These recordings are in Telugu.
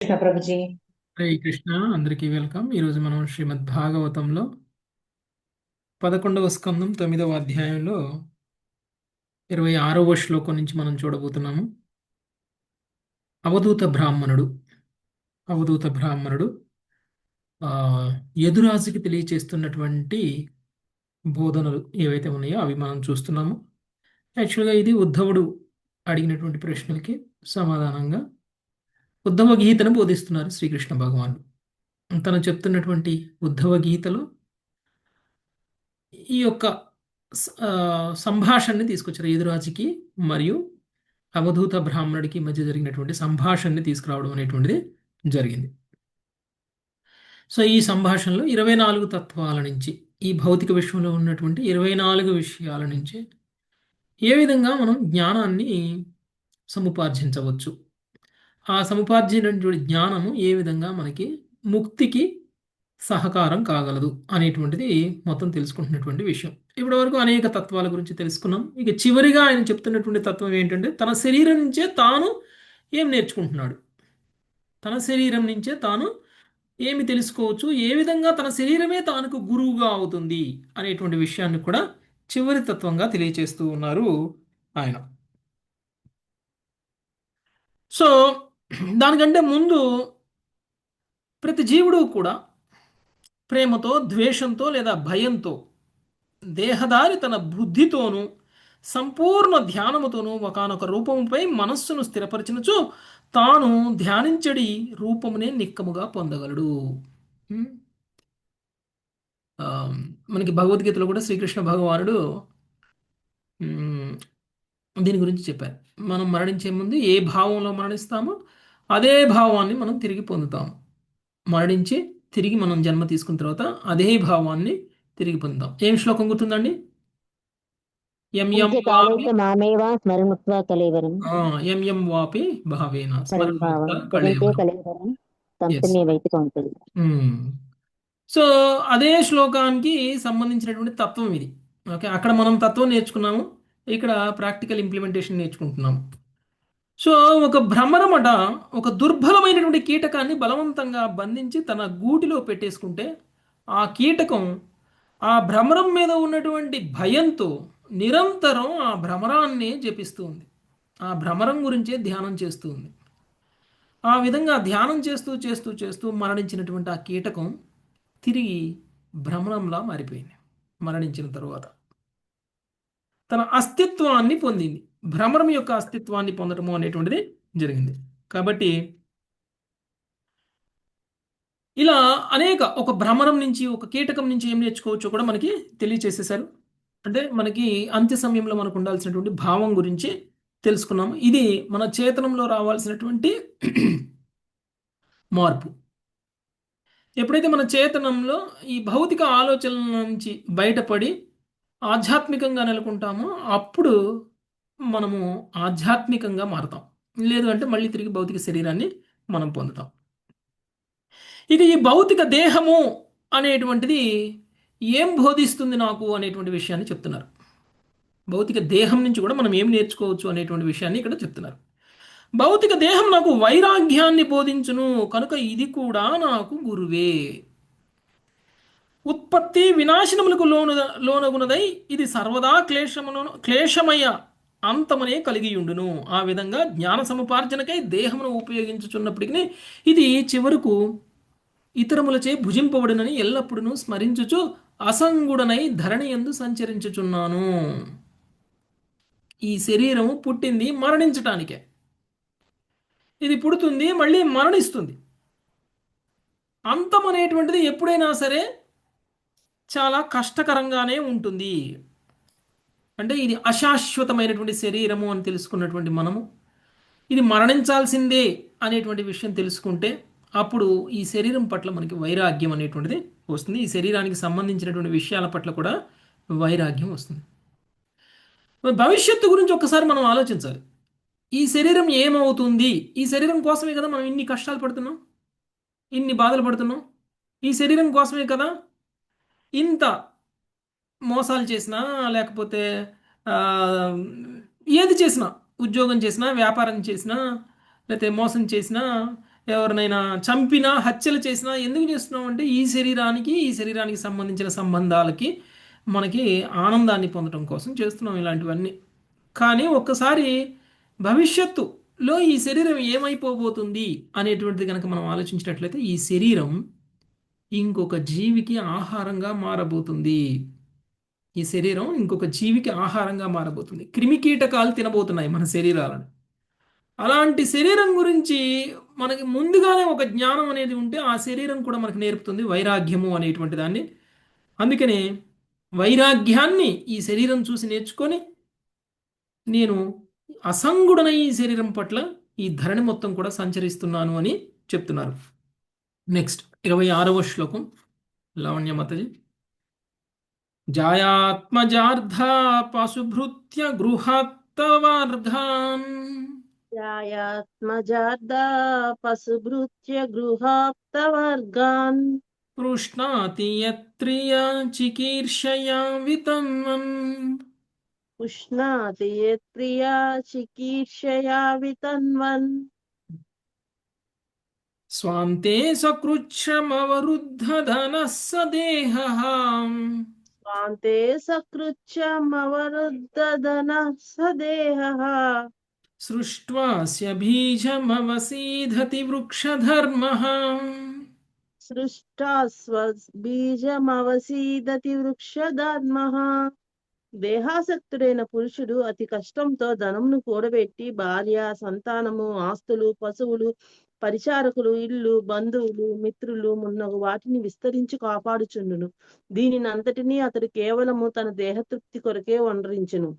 కృష్ణ ప్రభుజీ. హరే కృష్ణ. అందరికీ వెల్కమ్. ఈరోజు మనం శ్రీమద్ భాగవతంలో 11వ స్కందం 9వ అధ్యాయంలో 26వ శ్లోకం నుంచి మనం చూడబోతున్నాము. అవధూత బ్రాహ్మణుడు అవధూత బ్రాహ్మణుడు ఆ, యదురాజుకి తెలియచేస్తున్నటువంటి బోధనలు ఏవైతే ఉన్నాయో అవి మనం చూస్తున్నాము. యాక్చువల్గా ఇది ఉద్ధవుడు అడిగినటువంటి ప్రశ్నలకి సమాధానంగా ఉద్ధవ గీతను బోధిస్తున్నారు శ్రీకృష్ణ భగవానుడు. తను చెప్తున్నటువంటి ఉద్ధవ గీతలో ఈ యొక్క సంభాషణని తీసుకొచ్చారు. యదురాజుకి మరియు అవధూత బ్రాహ్మణుడికి మధ్య జరిగినటువంటి సంభాషణని తీసుకురావడం అనేటువంటిది జరిగింది. సో ఈ సంభాషణలో 24 తత్వాల నుంచి, ఈ భౌతిక విశ్వంలో ఉన్నటువంటి 24 విషయాల నుంచి ఏ విధంగా మనం జ్ఞానాన్ని సముపార్జించవచ్చు, ఆ సముపార్జించినటువంటి జ్ఞానము ఏ విధంగా మనకి ముక్తికి సహకారం కాగలదు అనేటువంటిది మొత్తం తెలుసుకుంటున్నటువంటి విషయం. ఇప్పటి వరకు అనేక తత్వాల గురించి తెలుసుకున్నాం. ఇక చివరిగా ఆయన చెప్తున్నటువంటి తత్వం ఏంటంటే, తన శరీరం నుంచే తాను ఏం నేర్చుకుంటున్నాడు, తన శరీరం నుంచే తాను ఏమి తెలుసుకోవచ్చు, ఏ విధంగా తన శరీరమే తానుకు గురువుగా అవుతుంది అనేటువంటి విషయాన్ని కూడా చివరి తత్వంగా తెలియచేస్తూ ఉన్నారు ఆయన. సో దానికంటే ముందు ప్రతి జీవుడు కూడా ప్రేమతో, ద్వేషంతో లేదా భయంతో దేహదారి తన బుద్ధితోనూ సంపూర్ణ ధ్యానముతోనూ ఒకానొక రూపముపై మనస్సును స్థిరపరచినచో తాను ధ్యానించడి రూపమునే నిక్కముగా పొందగలడు. ఉమ్, ఆ, మనకి భగవద్గీతలో కూడా శ్రీకృష్ణ భగవానుడు ఉమ్, దీని గురించి చెప్పారు. మనం మరణించే ముందు ఏ భావంలో మరణిస్తామో అదే భావాన్ని మనం తిరిగి పొందుతాము. మరణించి తిరిగి మనం జన్మ తీసుకున్న తర్వాత అదే భావాన్ని తిరిగి పొందుతాం. ఏం శ్లోకం గుర్తుందండి? ఎం ఎం వాపి అంత్యకాలైతే మామేవ స్మరముత్వా కలేవరం ఎం ఎం వాపి భావేన స్మరణముక్త పరంభావం కురంతే కళేవరం. కలేవరం ఎస్. తంతుమే వైతి కౌంటది. సో అదే శ్లోకానికి సంబంధించినటువంటి తత్వం ఇది. ఓకే, అక్కడ మనం తత్వం నేర్చుకున్నాము, ఇక్కడ ప్రాక్టికల్ ఇంప్లిమెంటేషన్ నేర్చుకుంటున్నాము. సో ఒక భ్రమరమట ఒక దుర్బలమైనటువంటి కీటకాన్ని బలవంతంగా బంధించి తన గూటిలో పెట్టేసుకుంటే ఆ కీటకం ఆ భ్రమరం మీద ఉన్నటువంటి భయంతో నిరంతరం ఆ భ్రమరాన్ని జపిస్తూ ఉంది, ఆ భ్రమరం గురించే ధ్యానం చేస్తూ ఉంది. ఆ విధంగా ధ్యానం చేస్తూ చేస్తూ చేస్తూ మరణించినటువంటి ఆ కీటకం తిరిగి భ్రమరంలా మారిపోయింది. మరణించిన తరువాత తన అస్తిత్వాన్ని పొందింది. భ్రమరం యొక్క అస్తిత్వాన్ని పొందడము అనేటువంటిది జరిగింది. కాబట్టి ఇలా అనేక, ఒక భ్రమరం నుంచి, ఒక కీటకం నుంచి ఏం నేర్చుకోవచ్చో కూడా మనకి తెలియచేసేసారు. అంటే మనకి అంత్య సమయంలో మనకు ఉండాల్సినటువంటి భావం గురించి తెలుసుకున్నాము. ఇది మన చేతనంలో రావాల్సినటువంటి మార్పు. ఎప్పుడైతే మన చేతనంలో ఈ భౌతిక ఆలోచనల నుంచి బయటపడి ఆధ్యాత్మికంగా నెలకొంటామో అప్పుడు మనము ఆధ్యాత్మికంగా మారుతాం. లేదు అంటే మళ్ళీ తిరిగి భౌతిక శరీరాన్ని మనం పొందుతాం. ఇక ఈ భౌతిక దేహము అనేటువంటిది ఏం బోధిస్తుంది నాకు అనేటువంటి విషయాన్ని చెప్తున్నారు. భౌతిక దేహం నుంచి కూడా మనం ఏం నేర్చుకోవచ్చు అనేటువంటి విషయాన్ని ఇక్కడ చెప్తున్నారు. భౌతిక దేహం నాకు వైరాగ్యాన్ని బోధించును కనుక ఇది కూడా నాకు గురువే. ఉత్పత్తి వినాశనములకు లోనగునదై ఇది సర్వదా క్లేశమయ అంతమనే కలిగియుండును. ఆ విధంగా జ్ఞాన సముపార్జనకై దేహమును ఉపయోగించుచున్నప్పటికీ ఇది చివరకు ఇతరములచే భుజింపబడునని ఎల్లప్పుడూ స్మరించుచు అసంగుడనై ధరణి యందు సంచరించుచున్నాను. ఈ శరీరము పుట్టింది మరణించటానికే. ఇది పుడుతుంది, మళ్ళీ మరణిస్తుంది. అంతం అనేటువంటిది ఎప్పుడైనా సరే చాలా కష్టకరంగానే ఉంటుంది. అంటే ఇది అశాశ్వతమైనటువంటి శరీరము అని తెలుసుకున్నటువంటి మనము ఇది మరణించాల్సిందే అనేటువంటి విషయం తెలుసుకుంటే అప్పుడు ఈ శరీరం పట్ల మనకి వైరాగ్యం అనేటువంటిది వస్తుంది. ఈ శరీరానికి సంబంధించినటువంటి విషయాల పట్ల కూడా వైరాగ్యం వస్తుంది. భవిష్యత్తు గురించి ఒక్కసారి మనం ఆలోచించాలి. ఈ శరీరం ఏమవుతుంది? ఈ శరీరం కోసమే కదా మనం ఇన్ని కష్టాలు పడుతున్నాం, ఇన్ని బాధలు పడుతున్నాం. ఈ శరీరం కోసమే కదా ఇంత మోసాలు చేసినా, లేకపోతే ఆ, ఏది చేసినా, ఉద్యోగం చేసినా, వ్యాపారం చేసినా, లేకపోతే మోసం చేసినా, ఎవరినైనా చంపినా హత్యలు చేసినా ఎందుకు చేస్తున్నాం అంటే ఈ శరీరానికి సంబంధించిన సంబంధాలకి మనకి ఆనందాన్ని పొందడం కోసం చేస్తున్నాం ఇలాంటివన్నీ. కానీ ఒక్కసారి భవిష్యత్తులో ఈ శరీరం ఏమైపోబోతుంది అనేటువంటిది కనుక మనం ఆలోచించినట్లయితే ఈ శరీరం ఇంకొక జీవికి ఆహారంగా మారబోతుంది. ఈ శరీరం ఇంకొక జీవికి ఆహారంగా మారబోతుంది. క్రిమికీటకాలు తినబోతున్నాయి మన శరీరాలను. అలాంటి శరీరం గురించి మనకి ముందుగానే ఒక జ్ఞానం అనేది ఉంటే ఆ శరీరం కూడా మనకు నేర్పుతుంది వైరాగ్యము అనేటువంటి దాన్ని. అందుకనే వైరాగ్యాన్ని ఈ శరీరం చూసి నేర్చుకొని నేను అసంగుడన ఈ శరీరం పట్ల ఈ ధరణి మొత్తం కూడా సంచరిస్తున్నాను అని చెప్తున్నారు. నెక్స్ట్ 26వ శ్లోకం లావణ్యమతజీ. జాయాత్మజార్ధా పశుభృత్య గృహాత్తవర్గాన్ ధ్యాయాత్మజార్దా పశుభృత్య గృహాప్తవర్గాన్ పృష్ణాతి యత్రియా చికీర్షయా వితన్వన్ ఉష్ణాతి యత్ప్రియా చికీర్షయా వితన్వన్ స్వాంతే సకృచ్ఛమవరుద్ధధనః సదేహః స్వాంతే సకృచ్ఛమవరుద్ధధనః సదేహః సృష్ట్వాస్య బీజమవసీధతి వృక్షధర్మః. సృష్టా స్వబీజమవసీదతి వృక్షధర్మః. దేహాసక్తుడైన పురుషుడు అతి కష్టంతో ధనమును కూడబెట్టి భార్య, సంతానము, ఆస్తులు, పశువులు, పరిచారకులు, ఇల్లు, బంధువులు, మిత్రులు మున్నగు వాటిని విస్తరించి కాపాడుచుండును. దీనిని అంతటినీ అతడు కేవలము తన దేహతృప్తి కొరకే వనరించును.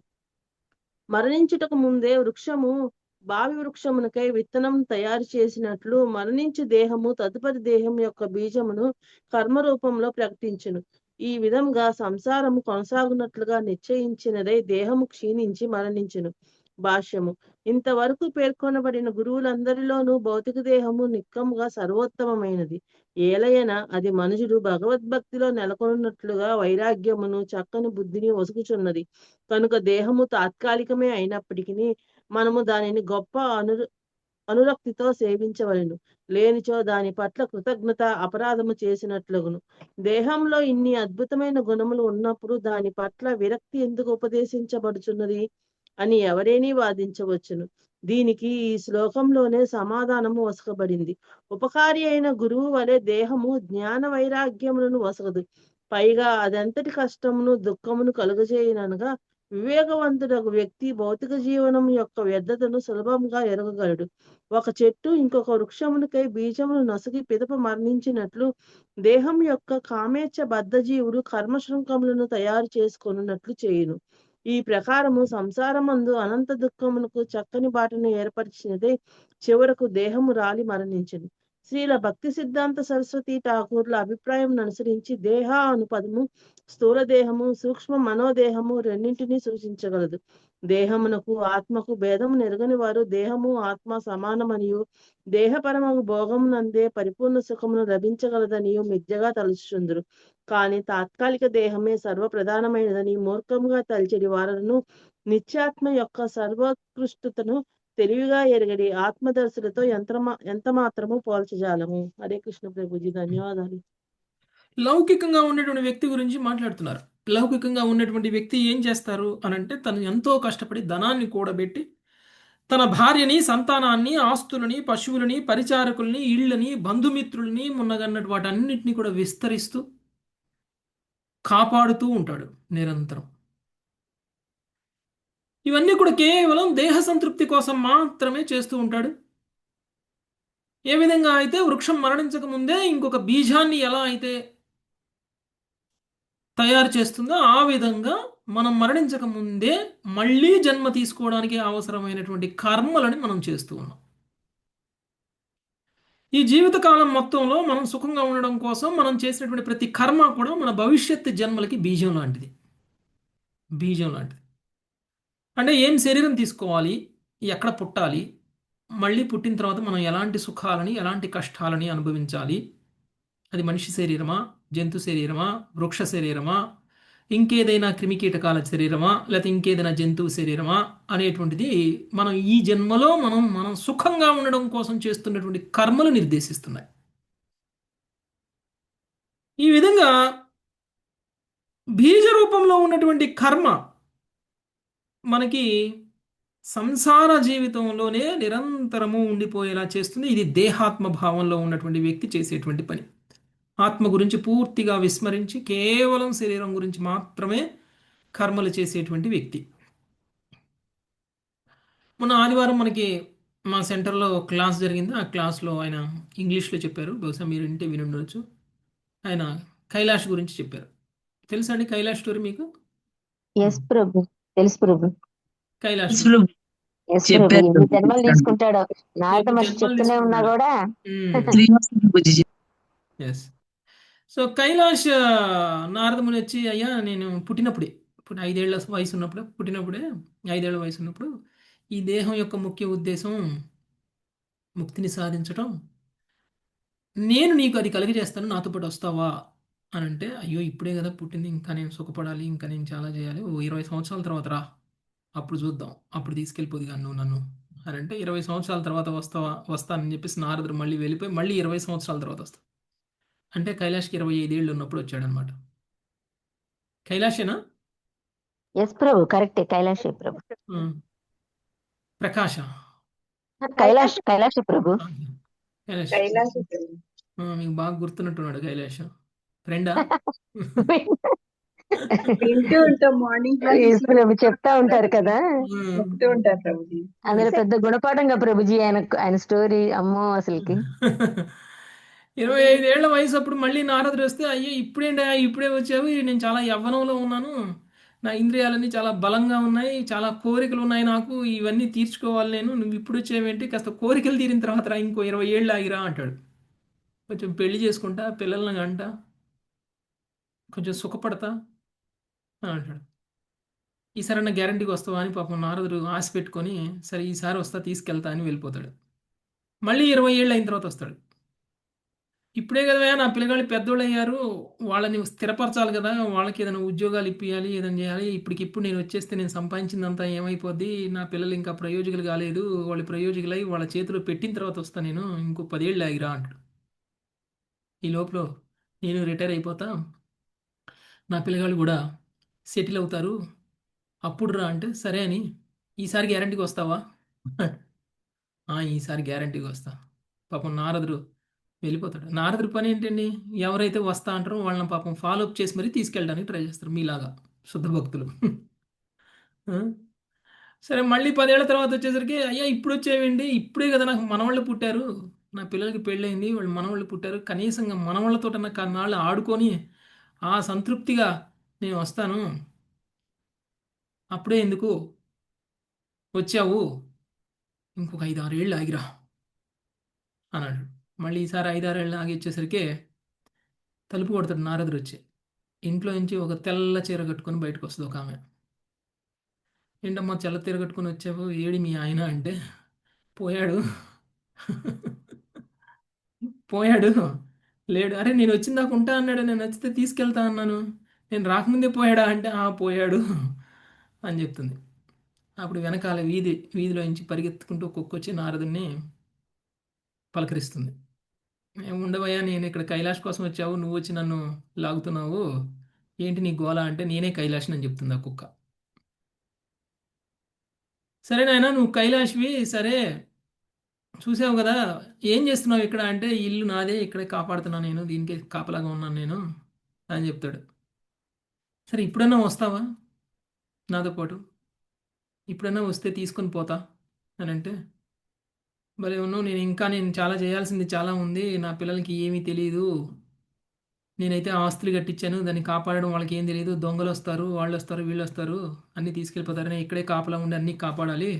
మరణించుటకు ముందే వృక్షము భావి వృక్షమునకై విత్తనం తయారు చేసినట్లు మరణించు దేహము తదుపరి దేహం యొక్క బీజమును కర్మరూపంలో ప్రకటించును. ఈ విధంగా సంసారము కొనసాగునట్లుగా నిశ్చయించినదై దేహము క్షీణించి మరణించును. భాష్యము. ఇంతవరకు పేర్కొనబడిన గురువులందరిలోనూ భౌతిక దేహము నిక్కముగా సర్వోత్తమమైనది. ఏలయన అది మనుషుడు భగవద్భక్తిలో నెలకొన్నట్లుగా వైరాగ్యమును చక్కని బుద్ధిని ఒసుగుచున్నది. కనుక దేహము తాత్కాలికమే అయినప్పటికీ మనము దానిని గొప్ప అనురక్తితో సేవించవలెను. లేనిచో దాని పట్ల కృతజ్ఞత అపరాధము చేసినట్లుగును. దేహంలో ఇన్ని అద్భుతమైన గుణములు ఉన్నప్పుడు దాని పట్ల విరక్తి ఎందుకు ఉపదేశించబడుచున్నది అని ఎవరైనా వాదించవచ్చును. దీనికి ఈ శ్లోకంలోనే సమాధానము వసకబడింది. ఉపకారి అయిన గురువు వలె దేహము జ్ఞాన వైరాగ్యములను వసగదు. పైగా అదంతటి కష్టమును దుఃఖమును కలుగజేయనగా వివేకవంతుడకు వ్యక్తి భౌతిక జీవనం యొక్క వ్యర్థతను సులభంగా ఎరగగలడు. ఒక చెట్టు ఇంకొక వృక్షమునికై బీజమును నసుగి పిదప మరణించినట్లు దేహం యొక్క కామేచ్ఛ బద్ధజీవుడు కర్మ శృంఖములను తయారు చేసుకొనున్నట్లు చేయును. ఈ ప్రకారము సంసారమందు అనంత దుఃఖమునకు చక్కని బాటను ఏర్పరిచినదే చివరకు దేహము రాలి మరణించును. శ్రీల భక్తి సిద్ధాంత సరస్వతి ఠాకూర్ల అభిప్రాయం అనుసరించి దేహ అను పదము స్థూల దేహము, సూక్ష్మ మనోదేహము రెండింటినీ సూచించగలదు. దేహమునకు ఆత్మకు భేదము నెరగని వారు దేహము ఆత్మ సమానమనియు దేహపరమగు భోగమునందే పరిపూర్ణ సుఖమును లభించగలదనియు మిథ్యగా తలుచుచుందురు. కానీ తాత్కాలిక దేహమే సర్వప్రధానమైనదని మూర్ఖముగా తలిచెడి వారను నిత్యాత్మ యొక్క సర్వోత్కృష్టతను తెలివిగా ఎరగడి ఆత్మదర్శులతో ఎంత మాత్రము పోల్చజాలము. హరే కృష్ణ ప్రభుజీ, ధన్యవాదాలు. లౌకికంగా ఉన్నటువంటి వ్యక్తి గురించి మాట్లాడుతున్నారు. లౌకికంగా ఉన్నటువంటి వ్యక్తి ఏం చేస్తారు అనంటే తను ఎంతో కష్టపడి ధనాన్ని కూడబెట్టి తన భార్యని, సంతానాన్ని, ఆస్తులని, పశువులని, పరిచారకుల్ని, ఇళ్ళని, బంధుమిత్రుల్ని మున్నగన్నటి వాటన్నిటిని కూడా విస్తరిస్తూ కాపాడుతూ ఉంటాడు నిరంతరం. ఇవన్నీ కూడా కేవలం దేహ సంతృప్తి కోసం మాత్రమే చేస్తూ ఉంటాడు. ఏ విధంగా అయితే వృక్షం మరణించక ముందే ఇంకొక బీజాన్ని ఎలా అయితే తయారు చేస్తుందో ఆ విధంగా మనం మరణించక ముందే మళ్ళీ జన్మ తీసుకోవడానికి అవసరమైనటువంటి కర్మలని మనం చేస్తూ ఉన్నాం. ఈ జీవితకాలం మొత్తంలో మనం సుఖంగా ఉండడం కోసం మనం చేసినటువంటి ప్రతి కర్మ కూడా మన భవిష్యత్తు జన్మలకి బీజం లాంటిది. బీజం లాంటిది అంటే ఏం శరీరం తీసుకోవాలి, ఎక్కడ పుట్టాలి, మళ్ళీ పుట్టిన తర్వాత మనం ఎలాంటి సుఖాలని ఎలాంటి కష్టాలని అనుభవించాలి, అది మనిషి శరీరమా, జంతు శరీరమా, వృక్ష శరీరమా, ఇంకేదైనా క్రిమికీటకాల శరీరమా లేకపోతే ఇంకేదైనా జంతువు శరీరమా అనేటువంటిది మనం ఈ జన్మలో మనం సుఖంగా ఉండడం కోసం చేస్తున్నటువంటి కర్మలు నిర్దేశిస్తున్నాయి. ఈ విధంగా బీజ రూపంలో ఉన్నటువంటి కర్మ మనకి సంసార జీవితంలోనే నిరంతరము ఉండిపోయేలా చేస్తుంది. ఇది దేహాత్మ భావంలో ఉన్నటువంటి వ్యక్తి చేసేటువంటి పని. ఆత్మ గురించి పూర్తిగా విస్మరించి కేవలం శరీరం గురించి మాత్రమే కర్మలు చేసేటువంటి వ్యక్తి. మొన్న ఆదివారం మనకి మా సెంటర్లో క్లాస్ జరిగింది. ఆ క్లాస్లో ఆయన ఇంగ్లీష్లో చెప్పారు. బహుశా మీరు వింటే విని ఉండొచ్చు. ఆయన కైలాష్ గురించి చెప్పారు. తెలుసా అండి కైలాష్ స్టోరీ మీకు? ఎస్ ప్రభు, తెలుసు ప్రభు. కైలాష్ అసలు ఎస్ ప్రభు, చెప్పారు ఎన్ని ప్రభు. జన్మలు తీసుకుంటాడో నారద ఎన్ని మహర్షి జన్మలు చెప్తూనే ఉన్నా తీసుకుంటాడు. కూడా శ్రీనివాస పూజ ఎస్. సో కైలాష్ నారద ముని వచ్చి, అయ్యా నేను పుట్టినప్పుడే 5 ఏళ్ల వయసు ఉన్నప్పుడే 5 ఏళ్ల వయసు ఉన్నప్పుడు ఈ దేహం యొక్క ముఖ్య ఉద్దేశం ముక్తిని సాధించటం. నేను నీకు అది కలిగజేస్తాను, నాతో పాటు వస్తావా అని అంటే, అయ్యో ఇప్పుడే కదా పుట్టింది, ఇంకా నేను సుఖపడాలి, ఇంకా నేను చాలా చేయాలి, ఓ 20 సంవత్సరాల తర్వాత రా, అప్పుడు చూద్దాం, అప్పుడు తీసుకెళ్ళిపోదు కానీ నువ్వు నన్ను అని అంటే, 20 సంవత్సరాల తర్వాత వస్తానని చెప్పేసి నారదుడు మళ్ళీ వెళ్ళిపోయి మళ్ళీ 20 సంవత్సరాల తర్వాత వస్తా అంటే కైలాష్కి 25 ఏళ్ళు ఉన్నప్పుడు వచ్చాడనమాట. కైలాషేనా? ఎస్ ప్రభు, కరెక్టే, కైలాషే ప్రభు. ఉమ్. ప్రకాశ కైలాష్ ప్రభు. కైలాష్ మీకు బాగా గుర్తున్నట్టున్నాడు కైలాష్. ఫ్రెండా? వింటూ ఉంటాం మార్నింగ్ ఎస్ ప్రభు, చెప్తా ఉంటారు కదా. చెప్తూ ఉంటారు ప్రభుజీ. అందులో పెద్ద గుణపాఠంగా ప్రభుజీ ఆయన స్టోరీ. అమ్మో అసలుకి 25 ఏళ్ల వయసు అప్పుడు మళ్ళీ నారదుడు వస్తే, అయ్యో ఇప్పుడేంటా ఇప్పుడే వచ్చావు, నేను చాలా యవ్వనంలో ఉన్నాను, నా ఇంద్రియాలన్నీ చాలా బలంగా ఉన్నాయి, చాలా కోరికలు ఉన్నాయి, నాకు ఇవన్నీ తీర్చుకోవాలి, నువ్వు ఇప్పుడు వచ్చేవేంటి, కాస్త కోరికలు తీరిన తర్వాత రా, ఇంకో 20 ఏళ్ళు ఆగిరా అంటాడు. కొంచెం పెళ్లి చేసుకుంటా, పిల్లల్ని అంట, కొంచెం సుఖపడతా అని అంటాడు. ఈసారన్నా గ్యారంటీకి వస్తావా అని పాపం నారదుడు ఆశ పెట్టుకొని, సరే ఈసారి వస్తా, తీసుకెళ్తా అని వెళ్ళిపోతాడు. మళ్ళీ 20 ఏళ్ళు అయిన తర్వాత వస్తాడు. ఇప్పుడే కదా నా పిల్లగాళ్ళు పెద్దోళ్ళు అయ్యారు, వాళ్ళని స్థిరపరచాలి కదా, వాళ్ళకి ఏదైనా ఉద్యోగాలు ఇప్పియాలి, ఏదైనా చేయాలి, ఇప్పటికిప్పుడు నేను వచ్చేస్తే నేను సంపాదించిందంతా ఏమైపోద్ది, నా పిల్లలు ఇంకా ప్రయోజకులు కాలేదు, వాళ్ళు ప్రయోజకులై వాళ్ళ చేతిలో పెట్టిన తర్వాత వస్తా, నేను ఇంకో 10 ఏళ్ళు ఆగిరా అంటాడు. ఈ లోపల నేను రిటైర్ అయిపోతా, నా పిల్లగాళ్ళు కూడా సెటిల్ అవుతారు, అప్పుడు రా అంటే, సరే అని, ఈసారి గ్యారంటీకి వస్తావా? ఈసారి గ్యారంటీకి వస్తా. పాపం నారదుడు వెళ్ళిపోతాడు. నారదుడి పని ఏంటండి, ఎవరైతే వస్తా అంటారో వాళ్ళని పాపం ఫాలో అప్ చేసి మరీ తీసుకెళ్ళడానికి ట్రై చేస్తారు, మీలాగా శుద్ధ భక్తులు. ఆ? సరే మళ్ళీ 10 ఏళ్ల తర్వాత వచ్చేసరికి, అయ్యా ఇప్పుడు వచ్చేవండి, ఇప్పుడే కదా నాకు మనవాళ్ళు పుట్టారు, నా పిల్లలకి పెళ్ళయింది, వాళ్ళు మనవాళ్ళు పుట్టారు, కనీసంగా మనవాళ్ళతో కన్నాళ్ళు ఆడుకొని ఆ సంతృప్తిగా నేను వస్తాను, అప్పుడే ఎందుకు వచ్చావు, ఇంకొక 5-6 ఏళ్ళు ఆగిరా అన్నాడు. మళ్ళీ ఈసారి 5-6 ఏళ్ళు ఆగి వచ్చేసరికి తలుపు కొడతాడు నారదుడు వచ్చి. ఇంట్లో నుంచి ఒక తెల్ల చీర కట్టుకొని బయటకు వస్తుంది ఒక ఆమె. ఏంటమ్మా తెల్ల చీర కట్టుకొని వచ్చావు, ఏడి మీ ఆయన అంటే, పోయాడు పోయాడు లేడు. అరే నేను వచ్చిన దాకా ఉంటా అన్నాడు, నేను నచ్చితే తీసుకెళ్తా అన్నాను, నేను రాకముందే పోయాడా అంటే, పోయాడు అని చెప్తుంది. అప్పుడు వెనకాల వీధిలో నుంచి పరిగెత్తుకుంటూ కుక్కొచ్చి నారదుడిని పలకరిస్తుంది. ఉండవయ్యా, నేను ఇక్కడ కైలాష్ కోసం వచ్చావు, నువ్వు వచ్చి నన్ను లాగుతున్నావు, ఏంటి నీ గోల అంటే, నేనే కైలాష్ని అని చెప్తుంది ఆ కుక్క. సరే నాయన నువ్వు కైలాష్వి, సరే చూసావు కదా, ఏం చేస్తున్నావు ఇక్కడ అంటే, ఇల్లు నాదే, ఇక్కడే కాపాడుతున్నా నేను, దీనికి కాపలాగా ఉన్నాను నేను అని చెప్తాడు. సరే ఇప్పుడన్నా వస్తావా నాతో పాటు, ఇప్పుడన్నా వస్తే తీసుకొని పోతా అని అంటే, భలే ఉన్నావు, నేను చాలా చేయాల్సింది చాలా ఉంది, నా పిల్లలకి ఏమీ తెలియదు, నేనైతే ఆస్తులు కట్టించాను, దాన్ని కాపాడడం వాళ్ళకి ఏం తెలియదు, దొంగలు వస్తారు, వాళ్ళు వస్తారు, వీళ్ళు వస్తారు, అన్నీ తీసుకెళ్ళిపోతారు, నేను ఇక్కడే కాపలా ఉండి అన్నీ కాపాడాలి,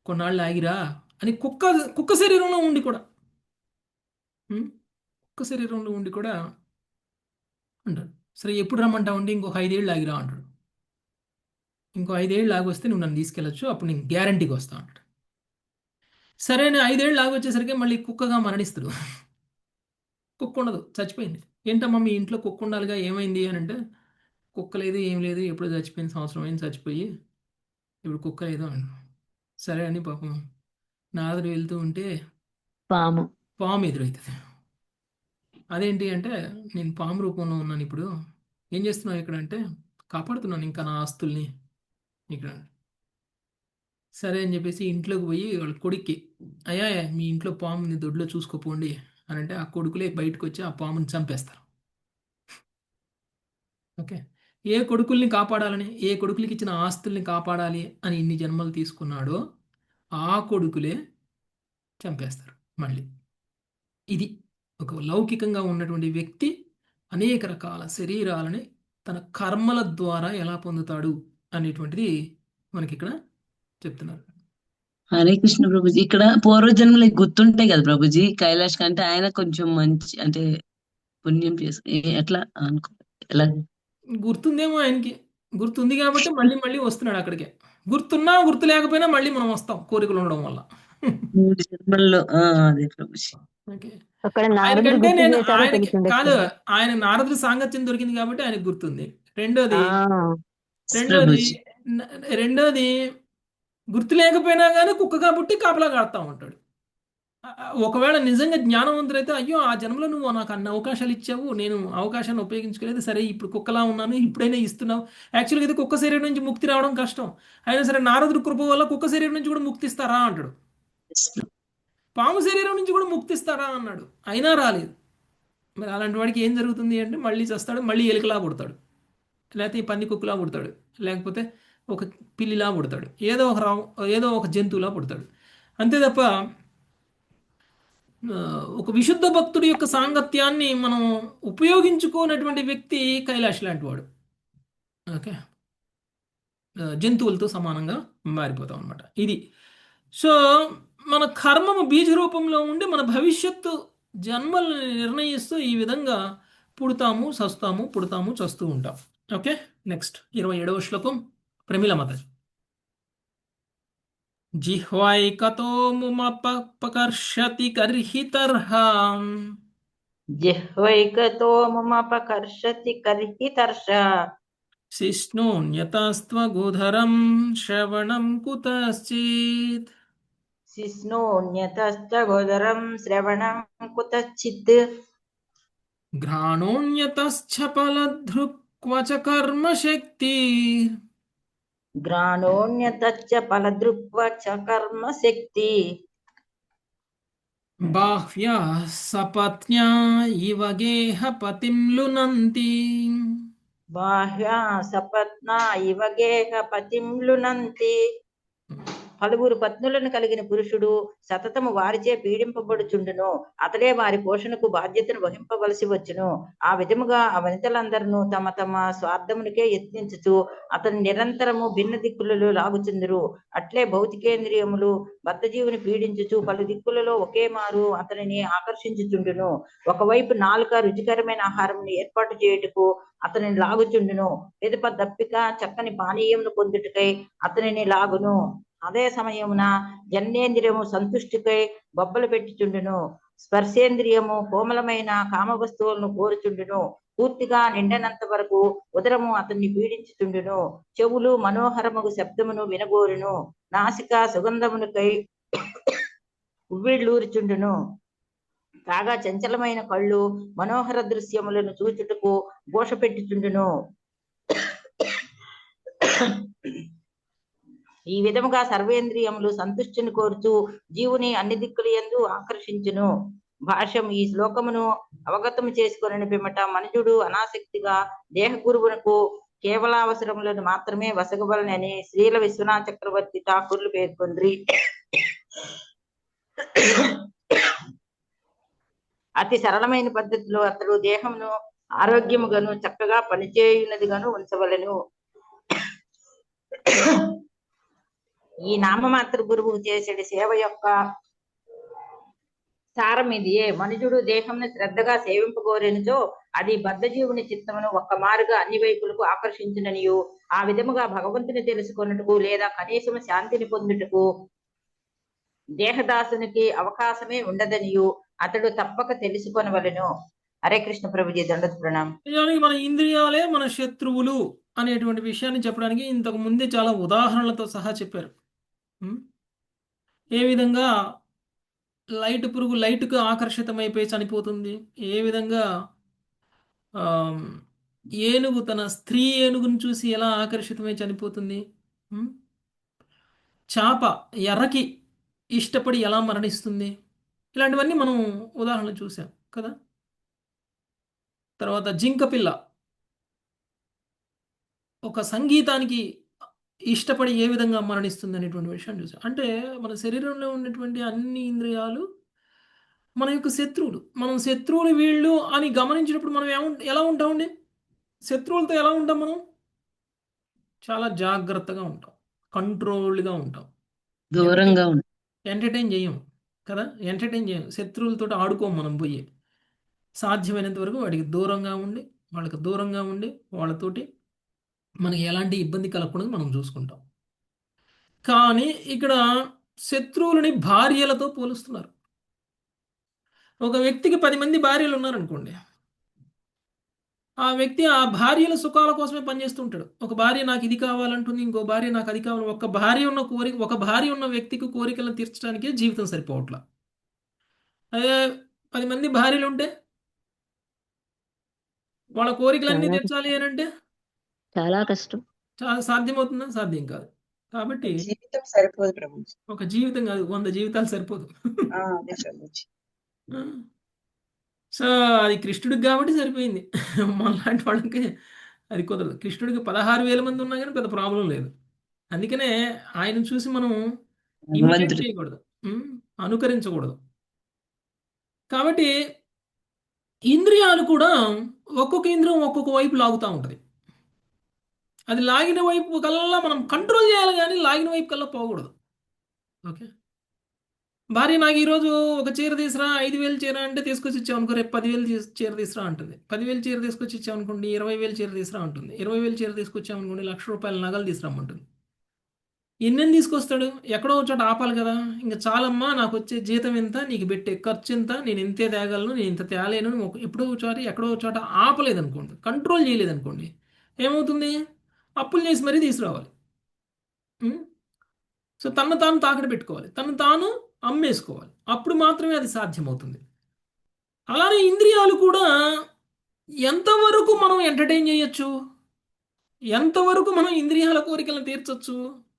కొన్నాళ్ళు ఆగిరా అని కుక్క శరీరంలో ఉండి కూడా ఉం? కుక్క శరీరంలో ఉండి కూడా అంటాడు. సరే ఎప్పుడు రమ్మంటావు అంటే, ఇంకొక 5 ఏళ్ళు ఆగిరా అంటాడు. ఇంకో 5 ఏళ్ళు ఆగి వస్తే నువ్వు నన్ను తీసుకెళ్ళచ్చు, అప్పుడు నేను గ్యారంటీకి వస్తా అంటాడు. సరే నేను 5 ఏళ్ళు ఆగి వచ్చేసరికి మళ్ళీ కుక్కగా మరణిస్తాడు. కుక్క ఉండదు, చచ్చిపోయింది. ఏంటమ్మా మీ ఇంట్లో కుక్క ఉండాలిగా, ఏమైంది అని అంటే, కుక్క లేదు ఏం లేదు, ఎప్పుడో చచ్చిపోయింది, సంవత్సరం అయింది చచ్చిపోయి, ఇప్పుడు కుక్క లేదు అంట. సరే అని పాపం నారదుడు వెళ్తూ ఉంటే పాము. పాము ఎదురవుతుంది. అదేంటి అంటే, నేను పాము రూపంలో ఉన్నాను ఇప్పుడు, ఏం చేస్తున్నావు ఇక్కడ అంటే, కాపాడుతున్నాను ఇంకా నా ఆస్తుల్ని ఇక్కడ. సరే అని చెప్పేసి ఇంట్లోకి పోయి వాళ్ళ కొడుక్కి, అయ్యా మీ ఇంట్లో పాముని దొడ్లో చూసుకోపోండి అని అంటే, ఆ కొడుకులే బయటకు వచ్చి ఆ పాముని చంపేస్తారు. ఓకే, ఏ కొడుకుల్ని కాపాడాలని, ఏ కొడుకులకి ఇచ్చిన ఆస్తుల్ని కాపాడాలి అని ఇన్ని జన్మలు తీసుకున్నాడో ఆ కొడుకులే చంపేస్తారు మళ్ళీ. ఇది ఒక లౌకికంగా ఉన్నటువంటి వ్యక్తి అనేక రకాల శరీరాలని తన కర్మల ద్వారా ఎలా పొందుతాడు అనేటువంటిది మనకి ఇక్కడ చెప్తున్నారు. హరే కృష్ణ ప్రభుజీ. ఇక్కడ పూర్వజన్మలకి గుర్తుంటాయి కదా ప్రభుజీ, కైలాష్ కంటే ఆయన కొంచెం మంచి అంటే పుణ్యం చేసి ఎట్లా అనుకో ఎలా గుర్తుందేమో ఆయనకి, గుర్తుంది కాబట్టి మళ్ళీ మళ్ళీ వస్తున్నాడు అక్కడికే. గుర్తున్నా గుర్తు లేకపోయినా మళ్ళీ మనం వస్తాం కోరికలు ఉండడం వల్ల. 3 జన్మల్లో అదే ప్రభుజీ. ఓకే, అక్కడ నారదుడు ఆయనకంటే గుర్తు నేను చేశారో ఆయనకి తెలిసిండొచ్చు కాదు, కదా. ఆయన నారదుడి సాంగత్యం దొరికింది కాబట్టి ఆయనకు గుర్తుంది. రెండోది ఆ రెండోది ప్రభుజీ రెండోది గుర్తు లేకపోయినా కానీ కుక్క కాబట్టి కాపలా కాడుతూ ఉంటాడు. ఒకవేళ నిజంగా జ్ఞానవంతుడైతే, అయ్యో ఆ జన్మలో నువ్వు నాకు అన్ని అవకాశాలు ఇచ్చావు, నేను అవకాశాన్ని ఉపయోగించుకోలేదు, సరే ఇప్పుడు కుక్కలా ఉన్నాను, ఇప్పుడైనా ఇస్తున్నావు. యాక్చువల్గా అయితే కుక్క శరీరం నుంచి ముక్తి రావడం కష్టం, అయినా సరే నారదుడి కృప వల్ల కుక్క శరీరం నుంచి కూడా ముక్తిస్తారా అంటాడు, పాము శరీరం నుంచి కూడా ముక్తిస్తారా అన్నాడు, అయినా రాలేదు. మరి అలాంటి వాడికి ఏం జరుగుతుంది అంటే, మళ్ళీ చస్తాడు, మళ్ళీ ఎలుకలా పుడతాడు, లేకపోతే పంది కుక్కలా పుడతాడు, లేకపోతే ఒక పిల్లిలా పుడతాడు, ఏదో ఒక జంతువులా పుడతాడు. అంతే తప్ప ఒక విశుద్ధ భక్తుడి యొక్క సాంగత్యాన్ని మనం ఉపయోగించుకోనటువంటి వ్యక్తి కైలాష్ లాంటి వాడు. ఓకే, జంతువులతో సమానంగా మారిపోతాం అనమాట. ఇది సో మన కర్మము బీజ రూపంలో ఉండి మన భవిష్యత్తు జన్మల్ని నిర్ణయిస్తూ ఈ విధంగా పుడతాము చస్తాము, పుడతాము చస్తూ ఉంటాం. ఓకే, నెక్స్ట్ 27వ శ్లోకం ప్రమిళ మాతాజీ. జిహ్వైకతో ముమపకర్షతి కర్హితర్హాం జిహ్వైకతో మమపకర్షతి కర్హితర్ష శిష్ణోన్యతస్త్వగోధరం శ్రవణం కుతశ్చిత్. శిష్ణోన్యతశ్చగోదరం శ్రవణం కుతశ్చిత్. ఘ్రాణోన్యతశ్చ ఫలధృక్వచ కర్మశక్తి. ఘ్రాణోన్యతశ్చ ఫలదృక్వచ కర్మశక్తి. బాహ్యా సపత్న్యా ఇవ గేహ పతిం లునంతి. బాహ్యా సపత్నా ఇవ గేహ పతిం లునంతి. పలువురు పత్నులను కలిగిన పురుషుడు సతతము వారిచే పీడింపబడుచుండును, అతడే వారి పోషణకు బాధ్యతను వహింపవలసి వచ్చును. ఆ విధముగా ఆ వనితలందరూ తమ తమ స్వార్థమునికే యత్నించుచు అతని నిరంతరము భిన్న దిక్కులలో లాగుచుందురు. అట్లే భౌతికేంద్రియములు బద్ధజీవుని పీడించుచు పలు దిక్కులలో ఒకే మారు అతనిని ఆకర్షించుచుండును. ఒకవైపు నాలుక రుచికరమైన ఆహారమును ఏర్పాటు చేయుటకు అతనిని లాగుచుండును, పిదప దప్పిక చక్కని పానీయమును పొందుటకై అతనిని లాగును. అదే సమయమున జన్నేంద్రియము సంతుష్టికై బొబ్బలు పెట్టుచుండును, స్పర్శేంద్రియము కోమలమైన కామ వస్తువులను కోరుచుండును. పూర్తిగా నిండనంత వరకు ఉదరము అతన్ని పీడించుచుండును. చెవులు మనోహరముగు శబ్దమును వినగోరును, నాసిక సుగంధమునికై ఉవ్విళ్ళూరుచుండును. కాగా చంచలమైన కళ్ళు మనోహర దృశ్యములను చూచుటకు ఘోషపెట్టుచుండును. ఈ విధముగా సర్వేంద్రియములు సంతుష్టిని కోరుచు జీవుని అన్ని దిక్కుల యందు ఆకర్షించును. భాష్యం. ఈ శ్లోకమును అవగతము చేసుకుని పిమ్మట మనుజుడు అనాసక్తిగా దేహ గురువునకు కేవలావసరములను మాత్రమే వసగవలనని శ్రీల విశ్వనాథ చక్రవర్తి ఠాకూర్లు పేర్కొండ్రి. అతి సరళమైన పద్ధతిలో అతడు దేహమును ఆరోగ్యముగాను చక్కగా పనిచేయున్నదిగాను ఉంచవలను. ఈ నామమాత్ర గురువు చేసేది సేవ యొక్క సారం ఇదియే. మనుజుడు దేహంను శ్రద్ధగా సేవింపగోరెనుచో అది బద్ధజీవుని చిత్తమును ఒక్క మారుగా అన్ని వైపులకు ఆకర్షించుననియు, ఆ విధముగా భగవంతుని తెలుసుకొనుటకు లేదా కనీసము శాంతిని పొందుటకు దేహదాసునికి అవకాశమే ఉండదనియు అతడు తప్పక తెలుసుకొనవలెను. హరే కృష్ణ ప్రభుజీ, దండత్ ప్రణామ్. నిజానికి మన ఇంద్రియాలే మన శత్రువులు అనేటువంటి విషయాన్ని చెప్పడానికి ఇంతకు ముందే చాలా ఉదాహరణలతో సహా చెప్పారు. ఉం? ఏ విధంగా లైట్ పురుగు లైట్కు ఆకర్షితమైపోయి చనిపోతుంది, ఏ విధంగా ఆమ్, ఏనుగు తన స్త్రీ ఏనుగును చూసి ఎలా ఆకర్షితమై చనిపోతుంది, ఉం? చాప ఎర్రకి ఇష్టపడి ఎలా మరణిస్తుంది, ఇలాంటివన్నీ మనం ఉదాహరణలు చూసాం కదా. తర్వాత జింక పిల్ల ఒక సంగీతానికి ఇష్టపడి ఏ విధంగా మరణిస్తుంది అనేటువంటి విషయాన్ని చూసాం. అంటే మన శరీరంలో ఉన్నటువంటి అన్ని ఇంద్రియాలు మన యొక్క శత్రువులు. మనం శత్రువులు వీళ్ళు అని గమనించినప్పుడు మనం ఎలా ఉంటామండి? శత్రువులతో ఎలా ఉంటాం మనం? చాలా జాగ్రత్తగా ఉంటాం, కంట్రోల్డ్గా ఉంటాం, దూరంగా ఉంది. ఎంటర్టైన్ చేయం కదా. ఎంటర్టైన్ చేయం, శత్రువులతో ఆడుకోం మనం పోయి. సాధ్యమైనంత వరకు వాడికి దూరంగా ఉండి, వాళ్ళకి దూరంగా ఉండి, వాళ్ళతోటి మనకి ఎలాంటి ఇబ్బంది కలగకుండా మనం చూసుకుంటాం. కానీ ఇక్కడ శత్రువులని భార్యలతో పోలుస్తున్నారు. ఒక వ్యక్తికి 10 మంది భార్యలు ఉన్నారనుకోండి, ఆ వ్యక్తి ఆ భార్యల సుఖాల కోసమే పనిచేస్తుంటాడు. ఒక భార్య నాకు ఇది కావాలంటుంది, ఇంకో భార్య నాకు అది కావాలి. ఒక భార్య ఉన్న వ్యక్తికి కోరికలను తీర్చడానికే జీవితం సరిపోవట్లా. అదే 10 మంది భార్యలు ఉంటే వాళ్ళ కోరికలన్నీ చాలా తీర్చాలి అని అంటే చాలా కష్టం. చాలా సాధ్యమవుతుందా? సాధ్యం కాదు. కాబట్టి జీవితం సరిపోదు ప్రభుజీ. ఒక జీవితం కాదు, 100 జీవితాలు సరిపోదు. అదే ప్రభుజీ. సో అది కృష్ణుడికి కాబట్టి సరిపోయింది. మనలాంటి వాళ్ళకి అది కుదరదు. కృష్ణుడికి 16,000 మంది ఉన్నా కానీ పెద్ద ప్రాబ్లం లేదు. అందుకనే ఆయన చూసి మనం ఇమిటేట్ భగవంతుడు చేయకూడదు, అనుకరించకూడదు. కాబట్టి ఇంద్రియాలు కూడా ఒక్కొక్క ఇంద్రియం ఒక్కొక్క వైపు లాగుతూ ఉంటుంది. అది లాగిన వైపు కల్లా మనం కంట్రోల్ చేయాలి, కానీ లాగిన వైపు కల్లా పోకూడదు. ఓకే, భార్య నాకు ఈరోజు ఒక చీర తీసురా, 5,000 చీర అంటే తీసుకొచ్చి ఇచ్చామనుకో, రేపు 10,000 చీర తీసురా అంటుంది. 10,000 చీర తీసుకొచ్చి ఇచ్చామనుకోండి, 20,000 చీర తీసురా ఉంటుంది. 20,000 చీర తీసుకొచ్చామనుకోండి, ₹1,00,000 నగలు తీసుకురమ్మంటుంది. ఎన్నెన్ని తీసుకొస్తాడు? ఎక్కడో ఒక చోట ఆపాలి కదా. ఇంకా చాలమ్మా, నాకు వచ్చే జీతం ఎంత, నీకు పెట్టే ఖర్చు ఎంత, నేను ఇంతే తేగలను, నేను ఇంత తేలేను, ఎప్పుడో ఒకసారి ఎక్కడో ఒక చోట ఆపలేదనుకోండి, కంట్రోల్ చేయలేదనుకోండి, ఏమవుతుంది? అప్పులు చేసి మరీ తీసుకురావాలి. సో తను తాను తాకట్టు పెట్టుకోవాలి, తను తాను అమ్మేసుకోవాలి, అప్పుడు మాత్రమే అది సాధ్యమవుతుంది. అలానే ఇంద్రియాలు కూడా ఎంతవరకు మనం ఎంటర్టైన్ చేయొచ్చు, ఎంతవరకు మనం ఇంద్రియాల కోరికలను తీర్చొచ్చు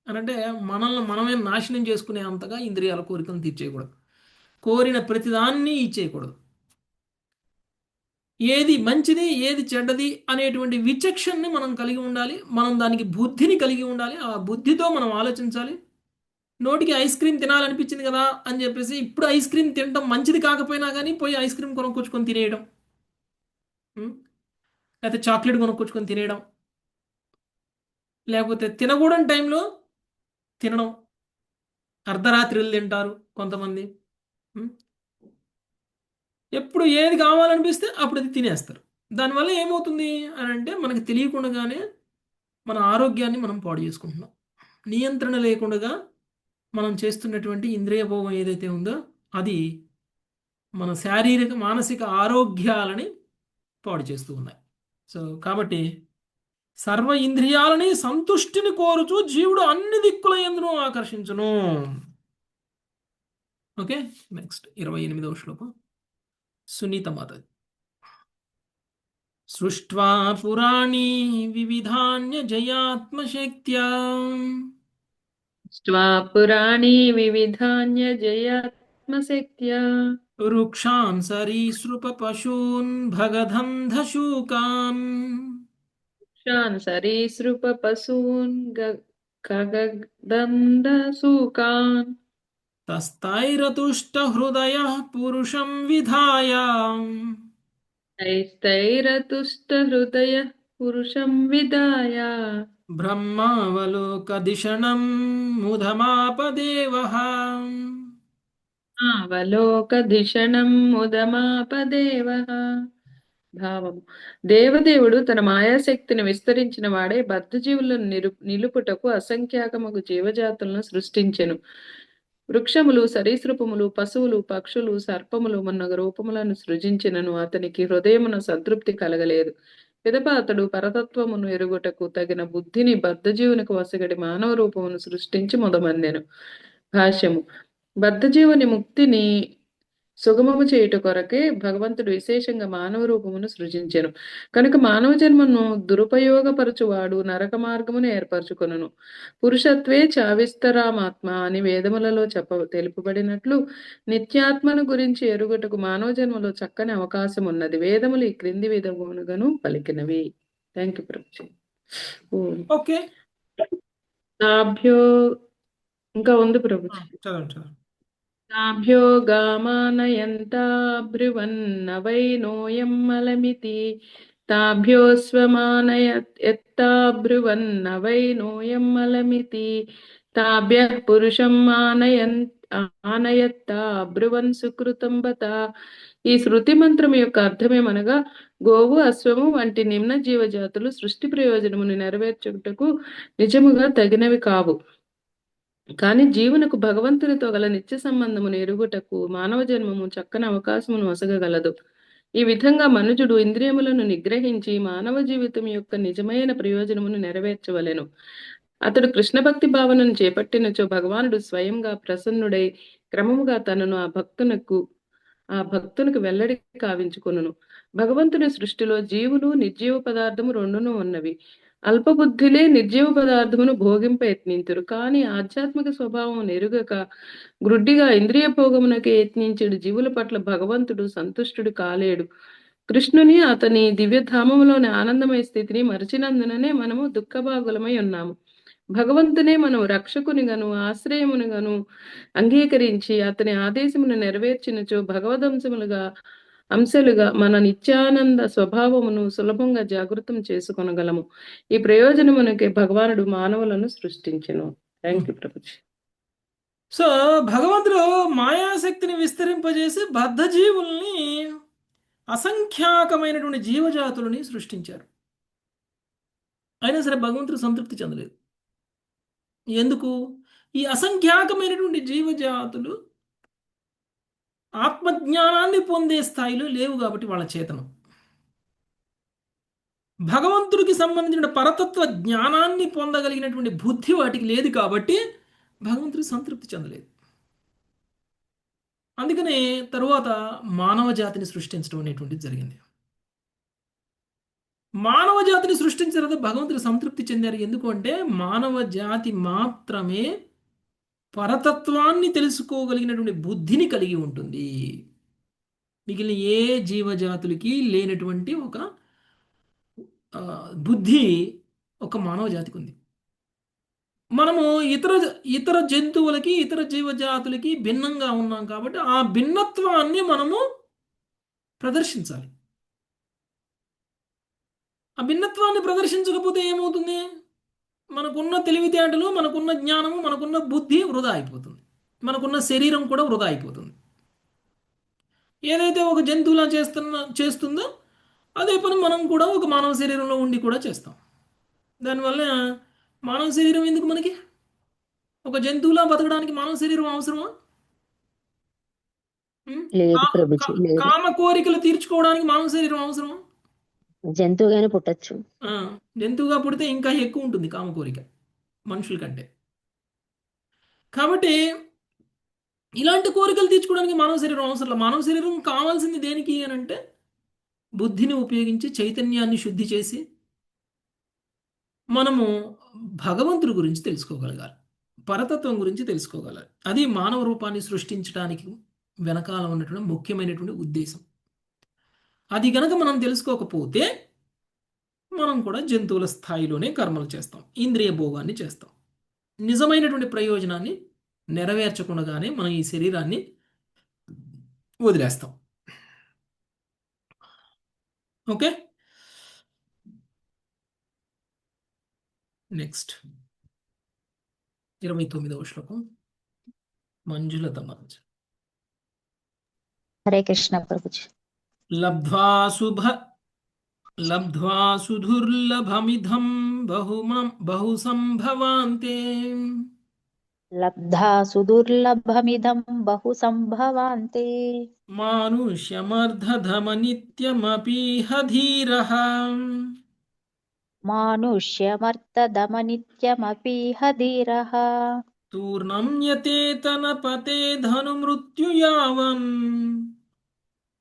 అని అంటే, మనల్ని మనమే నాశనం చేసుకునే అంతగా ఇంద్రియాల కోరికలను తీర్చేయకూడదు. కోరిన ప్రతిదాన్ని ఇచ్చేయకూడదు. ఏది మంచిది ఏది చెడ్డది అనేటువంటి విచక్షణని మనం కలిగి ఉండాలి. మనం దానికి బుద్ధిని కలిగి ఉండాలి. ఆ బుద్ధితో మనం ఆలోచించాలి. నోటికి ఐస్ క్రీమ్ తినాలనిపించింది కదా అని చెప్పేసి ఇప్పుడు ఐస్ క్రీమ్ తినడం మంచిది కాకపోయినా కానీ పోయి ఐస్ క్రీమ్ కొనుక్కొచ్చుకొని తినేయడం, లేకపోతే చాక్లెట్ కొనుక్కొచ్చుకొని తినేయడం, లేకపోతే తినకూడని టైంలో తినడం. అర్ధరాత్రులు తింటారు కొంతమంది. ఎప్పుడు ఏది కావాలనిపిస్తే అప్పుడు అది తినేస్తారు. దానివల్ల ఏమవుతుంది అని అంటే, మనకి తెలియకుండానే మన ఆరోగ్యాన్ని మనం పాడు చేసుకుంటున్నాం. నియంత్రణ లేకుండా మనం చేస్తున్నటువంటి ఇంద్రియ భోగం ఏదైతే ఉందో అది మన శారీరక మానసిక ఆరోగ్యాలని పాడు చేస్తూ ఉన్నాయి. సో కాబట్టి సర్వ ఇంద్రియాలని సంతుష్టిని కోరుచు జీవుడు అన్ని దిక్కుల యందును ఆకర్షించును. ఓకే, నెక్స్ట్ 28వ శ్లోకం సునీత మాతది. సృష్ట్వా పురాణి వివిధాన్య జయాత్మశక్త్యా పురాణి వివిధాన్య జయాత్మశక్త్యా వృక్షాన్ సరీసృప పశూన్ భగదంధశూకాన్ సరీసృప పశూన్ ఖగదంధశూకాన్ తస్తైరతుష్ట హృదయ పురుషం విధాయ తైరతుష్ట హృదయ పురుషం విదాయ బ్రహ్మావలోకదిషణం ముదమాపదేవః. అవలోకధిషణం ముదమాపదేవః. భావము: దేవదేవుడు తన మాయాశక్తిని విస్తరించిన వాడే బద్ధజీవులను నిలుపుటకు అసంఖ్యాకముగు జీవజాతులను సృష్టించెను. వృక్షములు, సరీసృపములు, పశువులు, పక్షులు, సర్పములు మొన్నగు రూపములను సృజించినను అతనికి హృదయమున సంతృప్తి కలగలేదు. పిదప అతడు పరతత్వమును ఎరుగుటకు తగిన బుద్ధిని బద్ధజీవునికి వసగడి మానవ రూపమును సృష్టించి మొదమందెను. భాష్యము. బద్ధజీవుని ముక్తిని సుగమము చేయుట కొరకే భగవంతుడు విశేషంగా మానవ రూపమును సృజించెను. కనుక మానవ జన్మను దురుపయోగపరచువాడు నరక మార్గమును ఏర్పరచుకొనును. పురుషత్వే చావిస్తరామాత్మ అని వేదములలో తెలుపబడినట్లు నిత్యాత్మను గురించి ఎరుగుటకు మానవ జన్మలో చక్కని అవకాశం ఉన్నది. వేదములు ఈ క్రింది విధములుగాను పలికినవి. Thank you Prabhuji. ఓకే, తాభ్యో ఇంకా ఉంది ప్రభుజీ. చదవండి చదవండి. తాభ్యో గామానయంతా బ్రువన్నవై నోయం మలమితి తాభ్యో స్వమానయత్తా బ్రువన్నవై నోయం మలమితి తాభ్యః పురుషం ఆనయత్తా బ్రువన్ సుకృతం బత. ఈ శృతి మంత్రం యొక్క అర్థమేమనగా గోవు, అశ్వము వంటి నిమ్న జీవజాతులు సృష్టి ప్రయోజనమును నెరవేర్చుటకు నిజముగా తగినవి కావు. కానీ జీవునకు భగవంతునితో గల నిత్య సంబంధమును ఎరుగుటకు మానవ జన్మము చక్కని అవకాశమును ఒసగగలదు. ఈ విధంగా మనుజుడు ఇంద్రియములను నిగ్రహించి మానవ జీవితం యొక్క నిజమైన ప్రయోజనమును నెరవేర్చవలెను. అతడు కృష్ణ భక్తి భావనను చేపట్టినచో భగవానుడు స్వయంగా ప్రసన్నుడై క్రమముగా తనను ఆ భక్తునికి వెల్లడి కావించుకొనును. భగవంతుని సృష్టిలో జీవులు, నిర్జీవ పదార్థము రెండును ఉన్నవి. అల్పబుద్ధులే నిర్జీవ పదార్థమును భోగింప యత్నింతురు. కానీ ఆధ్యాత్మిక స్వభావం ఎరుగక గ్రుడ్డిగా ఇంద్రియ భోగమునకే యత్నించడు జీవుల పట్ల భగవంతుడు సంతుష్టుడు కాలేడు. కృష్ణుని అతని దివ్యధామములోని ఆనందమయ స్థితిని మరచినందుననే మనము దుఃఖభాగులమై ఉన్నాము. భగవంతునే మనం రక్షకునిగాను ఆశ్రయమునిగాను అంగీకరించి అతని ఆదేశమును నెరవేర్చినచో అంశలుగా మన నిత్యానంద స్వభావమును సులభంగా జాగృతం చేసుకొనగలము. ఈ ప్రయోజనమునకే భగవానుడు మానవులను సృష్టించెను. Thank you Prabhuji. సో భగవంతుడు మాయాశక్తిని విస్తరింపజేసి బద్ధజీవుల్ని, అసంఖ్యాకమైనటువంటి జీవజాతులని సృష్టించారు. అయినా సరే భగవంతుడు సంతృప్తి చెందలేదు. ఎందుకు? ఈ అసంఖ్యాకమైనటువంటి జీవజాతులు ఆత్మజ్ఞానాన్ని పొందే స్థాయిలో లేవు కాబట్టి వాళ్ళ చేతనం. భగవంతుడికి సంబంధించిన పరతత్వ జ్ఞానాన్ని పొందగలిగినటువంటి బుద్ధి వాటికి లేదు కాబట్టి భగవంతుడు సంతృప్తి చెందలేదు. అందుకనే తరువాత మానవ జాతిని సృష్టించడం అనేటువంటిది జరిగింది. మానవ జాతిని సృష్టించిన తర్వాత భగవంతుడు సంతృప్తి చెందారు. ఎందుకు అంటే మానవ జాతి మాత్రమే పరతత్వాన్ని తెలుసుకోగలిగినటువంటి బుద్ధిని కలిగి ఉంటుంది. మిగిలిన ఏ జీవజాతులకి లేనటువంటి ఒక బుద్ధి ఒక మానవ జాతికి ఉంది. మనము ఇతర జంతువులకి, ఇతర జీవజాతులకి భిన్నంగా ఉన్నాం కాబట్టి ఆ భిన్నత్వాన్ని మనము ప్రదర్శించాలి. ఆ భిన్నత్వాన్ని ప్రదర్శించకపోతే ఏమవుతుంది? మనకున్న తెలివితేటలు, మనకున్న జ్ఞానము, మనకున్న బుద్ధి వృధా అయిపోతుంది. మనకున్న శరీరం కూడా వృధా అయిపోతుంది. ఏదైతే ఒక జంతువులా చేస్తుందో అదే పని మనం కూడా ఒక మానవ శరీరంలో ఉండి కూడా చేస్తాం. దానివల్ల మానవ శరీరం ఎందుకు మనకి? ఒక జంతువులా బతకడానికి మానవ శరీరం అవసరమా? కామ కోరికలు తీర్చుకోవడానికి మానవ శరీరం అవసరమా? జంతువుగానే పుట్టచ్చు. జంతువుగా పుడితే ఇంకా ఎక్కువ ఉంటుంది కామ కోరిక మనుషుల కంటే. కాబట్టి ఇలాంటి కోరికలు తీర్చుకోవడానికి మానవ శరీరం అవసరం. మానవ శరీరం కావాల్సింది దేనికి అని అంటే బుద్ధిని ఉపయోగించి చైతన్యాన్ని శుద్ధి చేసి మనము భగవంతుడి గురించి తెలుసుకోగలగాలి, పరతత్వం గురించి తెలుసుకోగలగాలి. అది మానవ రూపాన్ని సృష్టించడానికి వెనకాల ఉన్నటువంటి ముఖ్యమైనటువంటి ఉద్దేశం. అది గనక మనం తెలుసుకోకపోతే మనం కూడా జంతువుల స్థాయిలోనే కర్మలు చేస్తాం, ఇంద్రియ భోగాన్ని చేస్తాం. నిజమైనటువంటి ప్రయోజనాన్ని నెరవేర్చకుండానే మనం ఈ శరీరాన్ని వదిలేస్తాం. ఓకే, నెక్స్ట్ 29వ శ్లోకం మంజులత మహర్జీ. హరే కృష్ణ ప్రభుజీ. లబ్ధ్వా సుదుర్లభమిధం బహు సంభవాంతే లబ్ధా సుదుర్లభమిదం బహు సంభవాంతే. మానుష్యమర్ధధమనిత్యమపీహ ధీరః మానుష్యమర్తదమనిత్యమపీహ ధీరః. తూర్ణం యతేతనపతే ధనుమృత్యుయావన్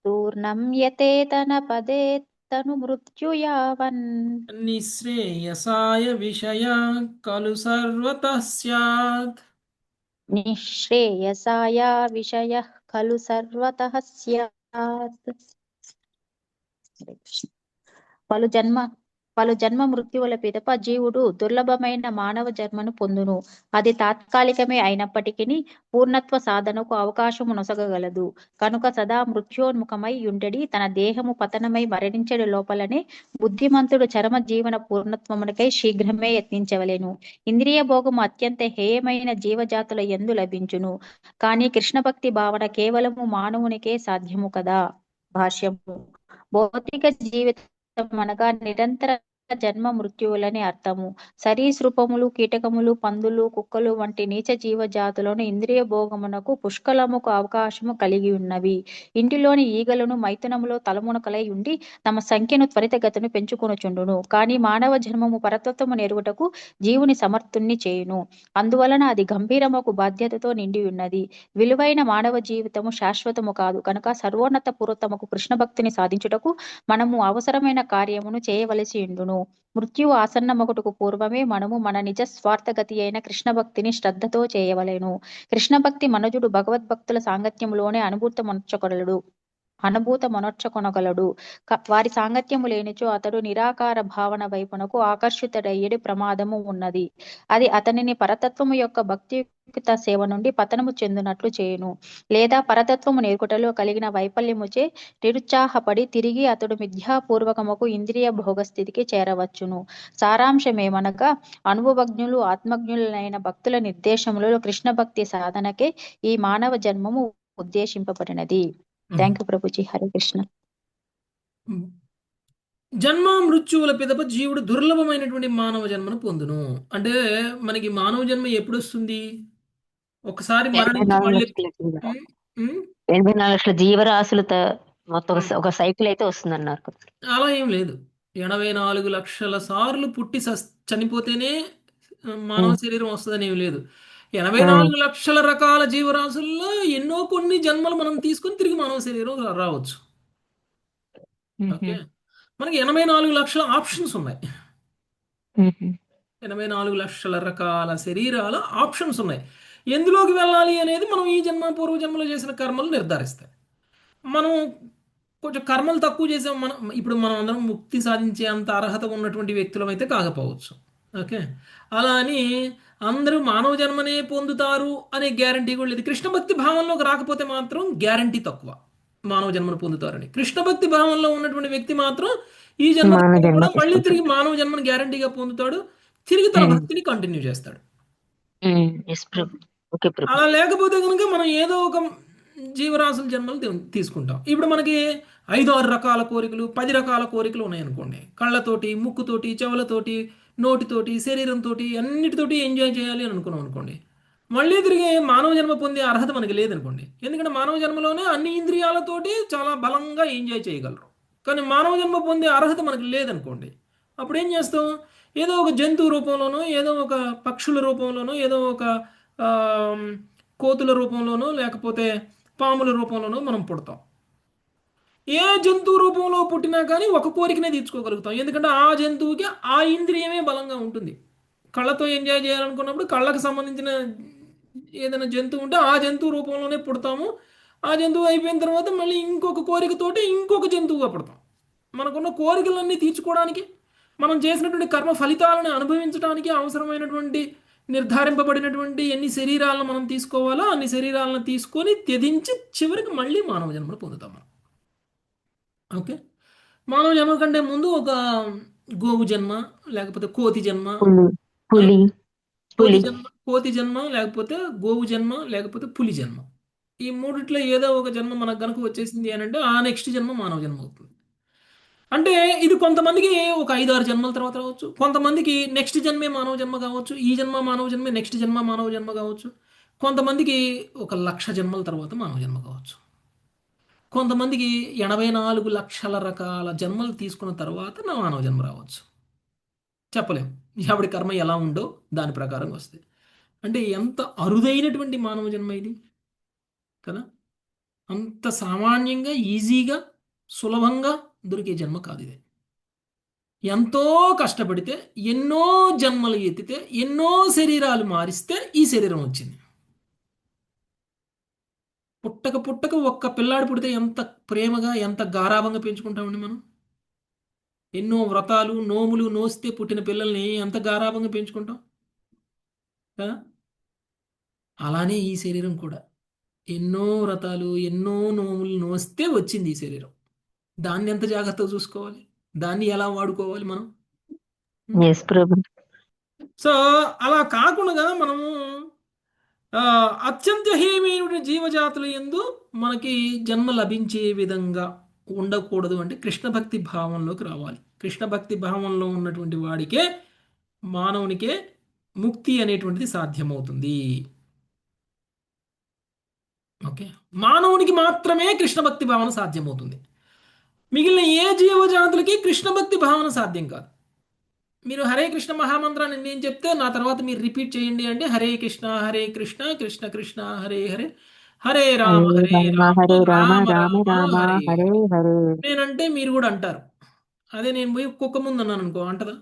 తూర్ణం యతేతన పదే తను మృత్యుయావన్. నిశ్రేయసాయ విషయ ఖలు సర్వతః స్యాత్. నిశ్రేయసాయ విషయః ఖలు సర్వతః స్యాత్. పలు జన్మ మృత్యువుల పిదప జీవుడు దుర్లభమైన మానవ జన్మను పొందును. అది తాత్కాలికమే అయినప్పటికీ పూర్ణత్వ సాధనకు అవకాశము నొసగగలదు. కనుక సదా మృత్యోన్ముఖమై యుండెడి తన దేహము పతనమై మరణించడి లోపలనే బుద్ధిమంతుడు చరమ జీవన పూర్ణత్వమునకై శీఘ్రమే యత్నించవలెను. ఇంద్రియ భోగము అత్యంత హేయమైన జీవజాతుల యందు లభించును. కానీ కృష్ణ భక్తి భావన కేవలము మానవునికే సాధ్యము కదా. భాష్యము. భౌతిక జీవితం అనగా నిరంతర జన్మ మృత్యువులని అర్థము. సరీసృపములు, కీటకములు, పందులు, కుక్కలు వంటి నీచ జీవజాతులను ఇంద్రియ భోగమునకు పుష్కలముకు అవకాశము కలిగి ఉన్నవి. ఇంటిలోని ఈగలను మైథునములో తలమునకలై ఉండి తమ సంఖ్యను త్వరితగతిని పెంచుకొనుచుండును. కానీ మానవ జన్మము పరతత్వము నెరుగుటకు జీవుని సమర్థుణ్ణి చేయును. అందువలన అది గంభీరముకు బాధ్యతతో నిండి ఉన్నది. విలువైన మానవ జీవితము శాశ్వతము కాదు కనుక సర్వోన్నత పూర్వతమకు కృష్ణ భక్తిని సాధించుటకు మనము అవసరమైన కార్యమును చేయవలసి ఉండును. మృత్యువు ఆసన్నమగుటకు పూర్వమే మనము మన నిజ స్వార్థగతి అయిన కృష్ణ భక్తిని శ్రద్ధతో చేయవలెను. కృష్ణ భక్తి మనుజుడు భగవద్భక్తుల సాంగత్యములోనే అనుభూతమొనర్చుకొనగలడు. వారి సాంగత్యము లేనిచో అతడు నిరాకార భావన వైపునకు ఆకర్షితుడయ్యేడి ప్రమాదము ఉన్నది. అది అతనిని పరతత్వము యొక్క భక్తియుక్త సేవ నుండి పతనము చెందునట్లు చేయును. లేదా పరతత్వము నేర్కుటలో కలిగిన వైఫల్యముచే నిరుత్సాహపడి తిరిగి అతడు మిథ్యాపూర్వకముకు ఇంద్రియ భోగస్థితికి చేరవచ్చును. సారాంశమేమనగా అనుభవజ్ఞులు ఆత్మజ్ఞులైన భక్తుల నిర్దేశములలో కృష్ణ భక్తి సాధనకే ఈ మానవ జన్మము ఉద్దేశింపబడినది. Thank you Prabhuji. హరే కృష్ణ. జన్మ మృత్యువుల పిదప జీవుడు దుర్లభమైనటువంటి మానవ జన్మను పొందును. అంటే మనకి మానవ జన్మ ఎప్పుడు వస్తుంది? ఒకసారి మరణించి 84 మళ్ళీ లక్షల జీవ 84 లక్షల జీవరాశులు మొత్తం ఒక సైకిల్ అయితే వస్తుందన్నారు కదా. అలా ఏం లేదు. 84 లక్షల సార్లు పుట్టి చనిపోతేనే మానవ శరీరం వస్తుందని ఏం లేదు. 84 లక్షల రకాల జీవరాశుల్లో ఎన్నో కొన్ని జన్మలు మనం తీసుకొని తిరిగి మానవ శరీరం రావచ్చు. ఓకే, మనకి 84 లక్షల ఆప్షన్స్ ఉన్నాయి. 84 లక్షల రకాల శరీరాల ఆప్షన్స్ ఉన్నాయి. ఎందులోకి వెళ్ళాలి అనేది మనం ఈ జన్మ పూర్వ జన్మలో చేసిన కర్మలు నిర్ధారిస్తాయి. మనం కొంచెం కర్మలు తక్కువ చేసాం. ఇప్పుడు మనం అందరం ముక్తి సాధించే అంత అర్హత ఉన్నటువంటి వ్యక్తులం అయితే కాకపోవచ్చు. ఓకే, అలా అని అందరూ మానవ జన్మనే పొందుతారు అనే గ్యారంటీ కూడా లేదు. కృష్ణ భక్తి భావంలోకి రాకపోతే మాత్రం గ్యారంటీ తక్కువ మానవ జన్మను పొందుతారని. కృష్ణ భక్తి భావంలో ఉన్నటువంటి వ్యక్తి మాత్రం ఈ జన్మ కూడా మళ్ళీ తిరిగి మానవ జన్మను గ్యారంటీగా పొందుతాడు. తిరిగి తన భక్తిని కంటిన్యూ చేస్తాడు. అలా లేకపోతే కనుక మనం ఏదో ఒక జీవరాశుల జన్మలు తీసుకుంటాం. ఇప్పుడు మనకి 5-6 రకాల కోరికలు, 10 రకాల కోరికలు ఉన్నాయనుకోండి. కళ్ళతోటి, ముక్కుతోటి, చెవులతోటి, నోటితోటి, శరీరంతో అన్నిటితోటి ఎంజాయ్ చేయాలి అని అనుకున్నాం అనుకోండి. మళ్ళీ తిరిగి మానవ జన్మ పొందే అర్హత మనకి లేదనుకోండి. ఎందుకంటే మానవ జన్మలోనే అన్ని ఇంద్రియాలతోటి చాలా బలంగా ఎంజాయ్ చేయగలరు. కానీ మానవ జన్మ పొందే అర్హత మనకి లేదనుకోండి. అప్పుడు ఏం చేస్తాం? ఏదో ఒక జంతువు రూపంలోనో, ఏదో ఒక పక్షుల రూపంలోనో, ఏదో ఒక కోతుల రూపంలోనో, లేకపోతే పాముల రూపంలోనో మనం పుడతాం. ఏ జంతువు రూపంలో పుట్టినా కానీ ఒక కోరికనే తీర్చుకోగలుగుతాం. ఎందుకంటే ఆ జంతువుకి ఆ ఇంద్రియమే బలంగా ఉంటుంది. కళ్ళతో ఎంజాయ్ చేయాలనుకున్నప్పుడు కళ్ళకు సంబంధించిన ఏదైనా జంతువు ఉంటే ఆ జంతువు రూపంలోనే పుడతాము. ఆ జంతువు అయిపోయిన తర్వాత మళ్ళీ ఇంకొక కోరికతోటి ఇంకొక జంతువుగా పుడతాం. మనకున్న కోరికలన్నీ తీర్చుకోవడానికి, మనం చేసినటువంటి కర్మ ఫలితాలను అనుభవించడానికి అవసరమైనటువంటి నిర్ధారింపబడినటువంటి ఎన్ని శరీరాలను మనం తీసుకోవాలో అన్ని శరీరాలను తీసుకొని త్యజించి చివరికి మళ్ళీ మానవ జన్మను పొందుతాం మనం. ఓకే, మానవ జన్మ కంటే ముందు ఒక గోవు జన్మ, లేకపోతే కోతి జన్మ, కోతి జన్మ, లేకపోతే గోవు జన్మ, లేకపోతే పులి జన్మ. ఈ మూడిట్లో ఏదో ఒక జన్మ మనకు కనుక వచ్చేసింది అని అంటే ఆ నెక్స్ట్ జన్మ మానవ జన్మ అవుతుంది. అంటే ఇది కొంతమందికి ఒక 5-6 జన్మల తర్వాత రావచ్చు, కొంతమందికి నెక్స్ట్ జన్మే మానవ జన్మ కావచ్చు, ఈ జన్మ మానవ జన్మే నెక్స్ట్ జన్మ మానవ జన్మ కావచ్చు, కొంతమందికి 1,00,000 జన్మల తర్వాత మానవ జన్మ కావచ్చు, కొంతమందికి 84 లక్షల రకాల జన్మలు తీసుకున్న తర్వాత నా మానవ జన్మ రావచ్చు. చెప్పలేం ఎవడి కర్మ ఎలా ఉందో దాని ప్రకారం వస్తుంది. అంటే ఎంత అరుదైనటువంటి మానవ జన్మ ఇది కదా, అంత సామాన్యంగా ఈజీగా సులభంగా దొరికే జన్మ కాదు ఇది. ఎంతో కష్టపడితే ఎన్నో జన్మలు ఎత్తితే ఎన్నో శరీరాలు మారిస్తే ఈ శరీరం వచ్చింది. పుట్టక పుట్టక ఒక్క పిల్లాడు పుడితే ఎంత ప్రేమగా ఎంత గారాభంగా పెంచుకుంటామండి మనం. ఎన్నో వ్రతాలు నోములు నోస్తే పుట్టిన పిల్లల్ని ఎంత గారాభంగా పెంచుకుంటాం కదా. అలానే ఈ శరీరం కూడా ఎన్నో వ్రతాలు ఎన్నో నోములు నోస్తే వచ్చింది ఈ శరీరం. దాన్ని ఎంత జాగ్రత్తగా చూసుకోవాలి, దాన్ని ఎలా వాడుకోవాలి మనం. ఎస్ ప్రభు. సో అలా కాకుండా మనము అత్యంత హేయమైన జీవజాతుల యందు మనకి జన్మ లభించే విధంగా ఉండకూడదు. అంటే కృష్ణ భక్తి భావంలోకి రావాలి. కృష్ణ భక్తి భావంలో ఉన్నటువంటి వాడికే మానవునికే ముక్తి అనేటువంటిది సాధ్యమవుతుంది. ఓకే, మానవునికి మాత్రమే కృష్ణ భక్తి భావన సాధ్యమవుతుంది. మిగిలిన ఏ జీవజాతులకి కృష్ణ భక్తి భావన సాధ్యం కాదు. మీరు హరే కృష్ణ మహామంత్రాన్ని నేను చెప్తే నా తర్వాత మీరు రిపీట్ చేయండి అంటే హరే కృష్ణ కృష్ణ కృష్ణ హరే హరే హరే రామ హరే రామ హరే రామ రామ రామ రామ హరే హరే హరే. నేనంటే మీరు కూడా అంటారు. అదే నేను పోయి కుక్క ముందు అన్నాను అనుకో అంటదా?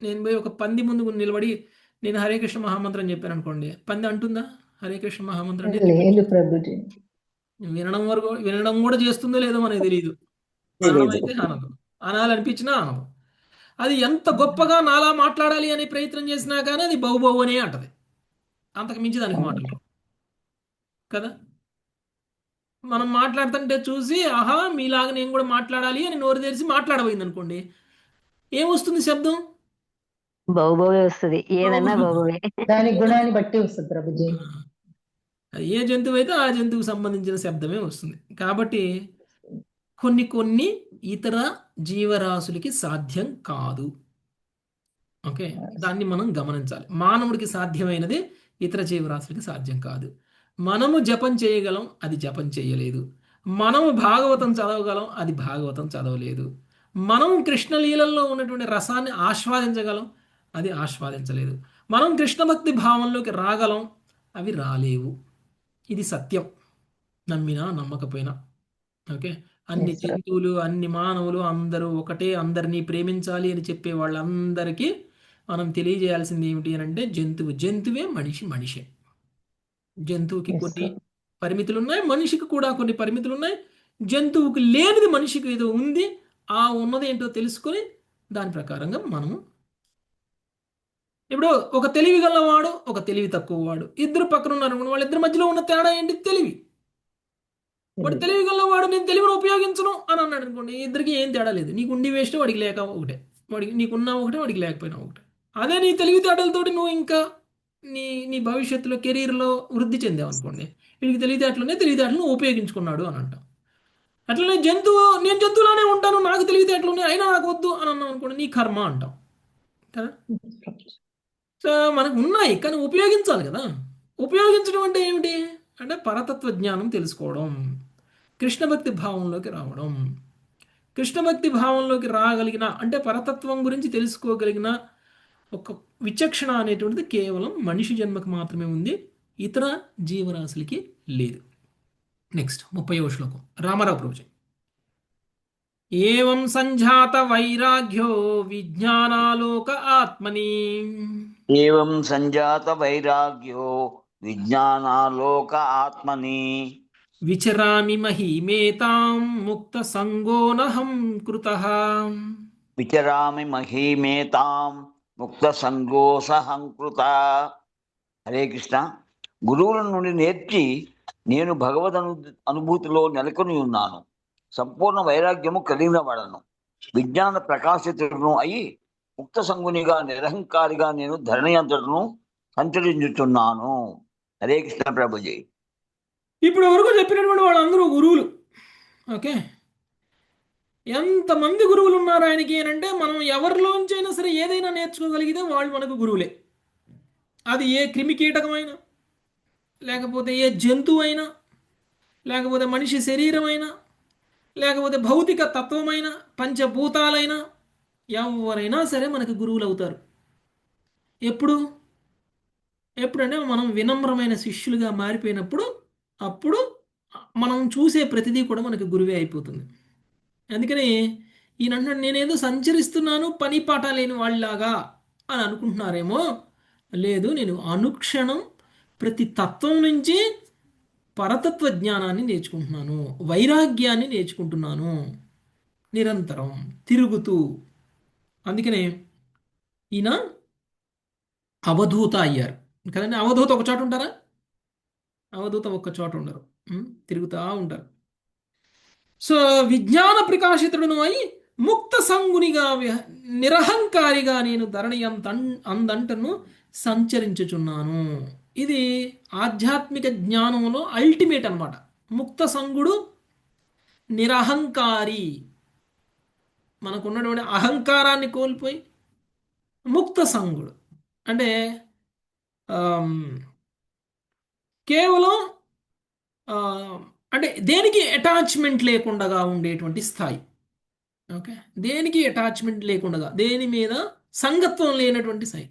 నేను పోయి ఒక పంది ముందు నిలబడి నేను హరే కృష్ణ మహామంత్రం చెప్పాను అనుకోండి, పంది అంటుందా హరే కృష్ణ మహామంత్రం? లేదు ప్రభుజీ. వినడం కూడా చేస్తుందో లేదో మనకు తెలియదు. అనమైతే అనదు, అనాలనిపించినా అనదు. అది ఎంత గొప్పగా నాలా మాట్లాడాలి అనే ప్రయత్నం చేసినా కానీ అది బహు అనే అంటది. అంతకు మించి దానికి మాటలు కదా. మనం మాట్లాడుతుంటే చూసి ఆహా మీలాగా నేను కూడా మాట్లాడాలి అని నోరు తెరిచి మాట్లాడబోయింది అనుకోండి, ఏమొస్తుంది శబ్దం? బహుబోవే వస్తుంది, ఏదన్నా బహుబోవే. దాని గుణాన్ని బట్టి వస్తుంది ప్రభుజీ. ఏ జంతువు అయితే ఆ జంతువుకు సంబంధించిన శబ్దమే వస్తుంది. కాబట్టి కొన్ని ఇతర జీవరాశులకి సాధ్యం కాదు. ఓకే, దాన్ని మనం గమనించాలి. మానవుడికి సాధ్యమైనది ఇతర జీవరాశులకి సాధ్యం కాదు. మనము జపం చేయగలం, అది జపం చేయలేదు. మనము భాగవతం చదవగలం, అది భాగవతం చదవలేదు. మనం కృష్ణలీలల్లో ఉన్నటువంటి రసాన్ని ఆస్వాదించగలం, అది ఆస్వాదించలేదు. మనం కృష్ణ భక్తి భావంలోకి రాగలం, అవి రాలేవు. ఇది సత్యం, నమ్మినా నమ్మకపోయినా. ఓకే, అన్ని జంతువులు అన్ని మానవులు అందరూ ఒకటే, అందరినీ ప్రేమించాలి అని చెప్పే వాళ్ళందరికీ మనం తెలియజేయాల్సింది ఏమిటి అని అంటే జంతువే, మనిషే. జంతువుకి కొన్ని పరిమితులు ఉన్నాయి, మనిషికి కూడా కొన్ని పరిమితులు ఉన్నాయి. జంతువుకి లేనిది మనిషికి ఏదో ఉంది, ఆ ఉన్నది ఏంటో తెలుసుకొని దాని ప్రకారంగా మనము ఇప్పుడు ఒక తెలివి గలవాడు ఒక తెలివి తక్కువ వాడు ఇద్దరు పక్కన ఉన్నారు, వాళ్ళిద్దరి మధ్యలో ఉన్న తేడా ఏంటి? తెలివి. వాడు తెలివి గలవాడు నేను తెలివిని ఉపయోగించను అని అన్నాడు అనుకోండి, ఇద్దరికి ఏం తేడా లేదు. నీకు ఉండి వేస్ట్, వాడికి లేక ఒకటే, నీకున్నా ఒకటే, వాడికి లేకపోయినా ఒకటే. అదే నీ తెలివితేటలతోటి నువ్వు ఇంకా నీ భవిష్యత్తులో కెరీర్లో వృద్ధి చెందావు అనుకోండి, వీడికి తెలివితేటలను ఉపయోగించుకున్నాడు అని అంటాం. అట్లనే నేను జంతువులానే ఉంటాను, నాకు తెలివితేటలు ఉన్నాయి అయినా నాకు వద్దు అని అన్నాం అనుకోండి, నీ కర్మ అంటాం కదా. సో మనకు ఉన్నాయి కానీ ఉపయోగించాలి కదా. ఉపయోగించడం అంటే ఏమిటి అంటే పరతత్వ జ్ఞానం తెలుసుకోవడం, కృష్ణ భక్తి భావంలోకి రావడం. కృష్ణ భక్తి భావంలోకి రాగలిగిన అంటే పరతత్వం గురించి తెలుసుకోగలిగిన ఒక విచక్షణ అనేటువంటిది కేవలం మనిషి జన్మకు మాత్రమే ఉంది, ఇతర జీవరాశులకి లేదు. నెక్స్ట్ 30వ శ్లోకం రామారావు ప్రభుజీ. ఏవం సంజాత వైరాగ్యో విజ్ఞానాలోక ఆత్మని. ఏవం సంజాత వైరాగ్యో విజ్ఞానాలోక ఆత్మని. విచరామి మహీమేతాం ముక్త సంగోనహం కృతః. విచరామి మహీమేతాం ముక్త సంగోసహంకృత. హరే కృష్ణ. గురువుల నుండి నేర్చి నేను భగవద్ అనుభూతిలో నెలకొని ఉన్నాను. సంపూర్ణ వైరాగ్యము కలిగిన వాడను. విజ్ఞాన ప్రకాశితులను అయి ముక్త సంగునిగా నిరహంకారిగా నేను ధరణి అంతటను సంచరించుతున్నాను. హరే కృష్ణ ప్రభుజీ. ఇప్పుడు వరకు చెప్పినటువంటి వాళ్ళందరూ గురువులు. ఓకే, ఎంతమంది గురువులు ఉన్నారు ఆయనకి అని అంటే, మనం ఎవరిలోంచైనా సరే ఏదైనా నేర్చుకోగలిగితే వాళ్ళు మనకు గురువులే. అది ఏ క్రిమి కీటకమైనా, లేకపోతే ఏ జంతువు అయినా, లేకపోతే మనిషి శరీరమైనా, లేకపోతే భౌతిక తత్వమైన, పంచభూతాలైనా, ఎవరైనా సరే మనకు గురువులు అవుతారు. ఎప్పుడు ఎప్పుడంటే మనం వినమ్రమైన శిష్యులుగా మారిపోయినప్పుడు, అప్పుడు మనం చూసే ప్రతిదీ కూడా మనకు గురువే అయిపోతుంది. అందుకని ఈయన అంటున్నాడు, నేనేదో సంచరిస్తున్నాను పని పాట లేని వాళ్ళలాగా అని అనుకుంటున్నారేమో. లేదు, నేను అనుక్షణం ప్రతి తత్వం నుంచి పరతత్వ జ్ఞానాన్ని నేర్చుకుంటున్నాను, వైరాగ్యాన్ని నేర్చుకుంటున్నాను నిరంతరం తిరుగుతూ. అందుకనే ఈయన అవధూత అయ్యారు కదండి. అవధూత ఒక చోట ఉంటారా? అవధూత ఒక్క చోట ఉండరు, తిరుగుతూ ఉంటారు. సో విజ్ఞాన ప్రకాశితుడును అయి ముక్త సంగునిగా నిరహంకారిగా నేను ధరణి అందంటను సంచరించుచున్నాను. ఇది ఆధ్యాత్మిక జ్ఞానంలో అల్టిమేట్ అన్నమాట. ముక్త సంగుడు, నిరహంకారి, మనకున్నటువంటి అహంకారాన్ని కోల్పోయి ముక్త సంగుడు అంటే కేవలం అంటే దేనికి అటాచ్మెంట్ లేకుండా ఉండేటువంటి స్థాయి. ఓకే, దేనికి అటాచ్మెంట్ లేకుండా, దేని మీద సంగత్వం లేనటువంటి స్థాయి.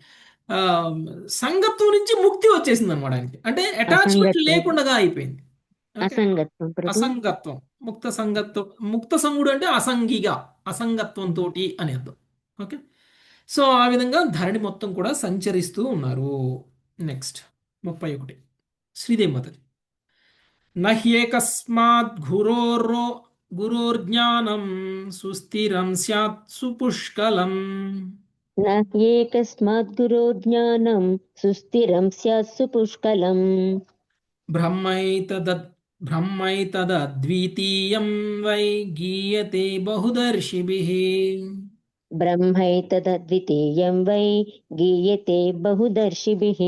సంగత్వం నుంచి ముక్తి వచ్చేసింది అనమాట ఆయనకి. అంటే అటాచ్మెంట్ లేకుండా అయిపోయింది. అసంగత్వం, ముక్త సంగత్వం. ముక్త సంగుడు అంటే అసంగిగా, అసంగత్వంతో అని అర్థం. ఓకే, సో ఆ విధంగా ధరణి మొత్తం కూడా సంచరిస్తూ ఉన్నారు. నెక్స్ట్ 31 శ్రీదేవి మాతది. నహ్యేకస్మాత్ గురోర్జ్ఞానం సుస్థిరం స్యాత్ సుపుష్కలం. నహ్యేకస్మాత్ గురోర్జ్ఞానం సుస్థిరం స్యాత్ సుపుష్కలం. బ్రహ్మైతదద్వితీయం వై గీయతే బహుదర్శిభిః. బ్రహ్మైతదద్వితీయం వై గీయతే బహుదర్శిభిః.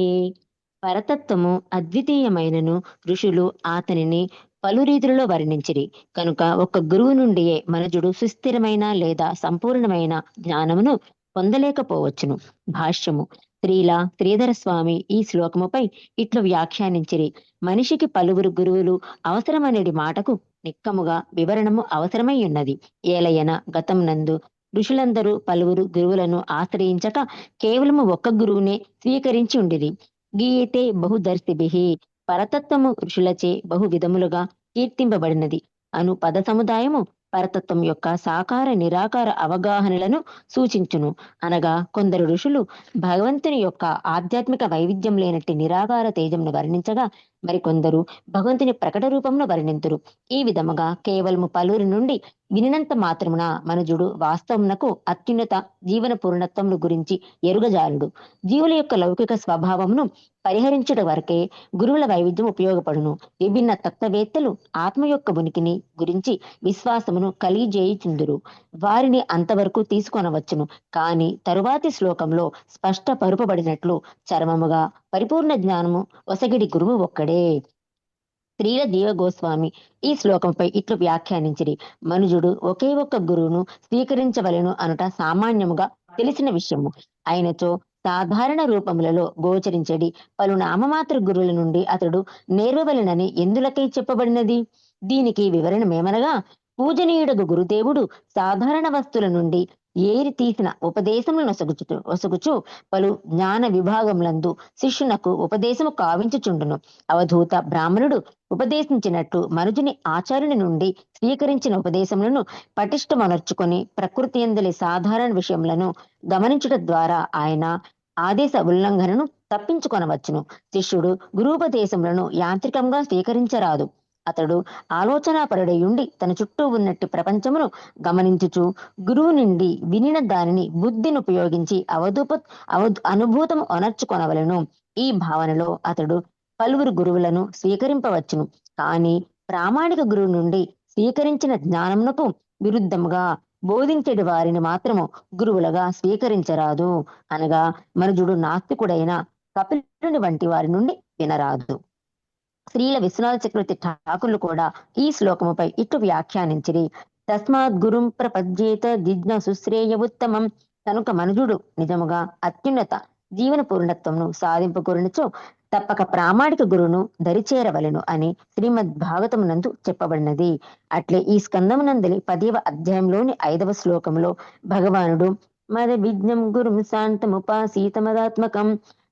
పరతత్వము అద్వితీయమైనను ఋషులు అతనిని పలు రీతులలో వర్ణించిరి కనుక ఒక గురువు నుండియే మనుజుడు సుస్థిరమైన లేదా సంపూర్ణమైన జ్ఞానమును పొందలేకపోవచ్చును. భాష్యము. శ్రీధర స్వామి ఈ శ్లోకముపై ఇట్లు వ్యాఖ్యానించిరి. మనిషికి పలువురు గురువులు అవసరమనేది మాటకు నిక్కముగా వివరణము అవసరమై ఉన్నది. ఏలయన గతం నందు ఋషులందరూ పలువురు గురువులను ఆశ్రయించక కేవలము ఒక్క గురువునే స్వీకరించి ఉండిరి. గీయతే బహుదర్శిభిః. పరతత్వము ఋషులచే బహు విధములుగా కీర్తింపబడినది అను పద సముదాయము పరతత్వం యొక్క సాకార నిరాకార అవగాహనలను సూచించును. అనగా కొందరు ఋషులు భగవంతుని యొక్క ఆధ్యాత్మిక వైవిధ్యం లేనట్టి నిరాకార తేజంను వర్ణించగా, మరికొందరు భగవంతుని ప్రకట రూపంను వర్ణింతురు. ఈ విధముగా కేవలము పలువురి నుండి వినినంత మాత్రమున మనుజుడు వాస్తవమునకు అత్యున్నత జీవన పూర్ణత్వమును గురించి ఎరుగజాలుడు. జీవుల యొక్క లౌకిక స్వభావమును పరిహరించుట వరకే గురువుల వైవిధ్యం ఉపయోగపడును. విభిన్న తత్వవేత్తలు ఆత్మ యొక్క ఉనికిని గురించి విశ్వాసమును కలిగిజేయుచుందురు. వారిని అంతవరకు తీసుకొనవచ్చును. కాని తరువాతి శ్లోకంలో స్పష్టపరుపబడినట్లు చరమముగా పరిపూర్ణ జ్ఞానము ఒసగిడి గురువు ఒక్కడే. జీవ గోస్వామి ఈ శ్లోకంపై ఇట్లు వ్యాఖ్యానించిరి. మనుజుడు ఒకే ఒక్క గురువును స్వీకరించవలెను అనుట సామాన్యముగా తెలిసిన విషయము అయినచో సాధారణ రూపములలో గోచరించడి పలు నామమాత్ర గురువుల నుండి అతడు నేర్వవలెనని ఎందులకై చెప్పబడినది? దీనికి వివరణమేమనగా, పూజనీయుడగు గురుదేవుడు సాధారణ వస్తువుల నుండి ఏరి తీసిన ఉపదేశములను ఒసగుచు పలు జ్ఞాన విభాగములందు శిష్యునకు ఉపదేశము కావించుచుండును. అవధూత బ్రాహ్మణుడు ఉపదేశించినట్టు మనుజుని ఆచార్యుని నుండి స్వీకరించిన ఉపదేశములను పటిష్టమనర్చుకొని ప్రకృతి యందలి సాధారణ విషయములను గమనించుట ద్వారా ఆయన ఆదేశ ఉల్లంఘనను తప్పించుకొనవచ్చును. శిష్యుడు గురూపదేశములను యాంత్రికంగా స్వీకరించరాదు. అతడు ఆలోచనాపరుడయుండి తన చుట్టూ ఉన్నట్టు ప్రపంచమును గమనించుచు గురువు నుండి వినిన దానిని బుద్ధిని ఉపయోగించి అనుభూతము అనర్చుకొనవలను. ఈ భావనలో అతడు పలువురు గురువులను స్వీకరింపవచ్చును. కానీ ప్రామాణిక గురువు నుండి స్వీకరించిన జ్ఞానమునకు విరుద్ధముగా బోధించేటి వారిని మాత్రము గురువులుగా స్వీకరించరాదు. అనగా మనుజుడు నాస్తికుడైన కపిలుని వంటి వారి నుండి వినరాదు. శ్రీల విశ్వనాథ చక్రవర్తి ఠాకూర్లు కూడా ఈ శ్లోకముపై ఇట్లు వ్యాఖ్యానించిరి. తస్మాత్ గురుం ప్రపద్యేత జిజ్ఞాసుశ్రేయ ఉత్తమం. కనుక మనుజుడు నిజముగా అత్యున్నత జీవన పూర్ణత్వమును సాధింపకొనుచో తప్పక ప్రామాణిక గురువును దరిచేరవలెను అని శ్రీమద్ భాగవతమునందు చెప్పబడినది. అట్లే ఈ స్కందమునందలి 10వ అధ్యాయంలోని 5వ శ్లోకంలో భగవానుడు మద విజ్ఞం గురుం శాంతముపాసీతమదాత్మకం,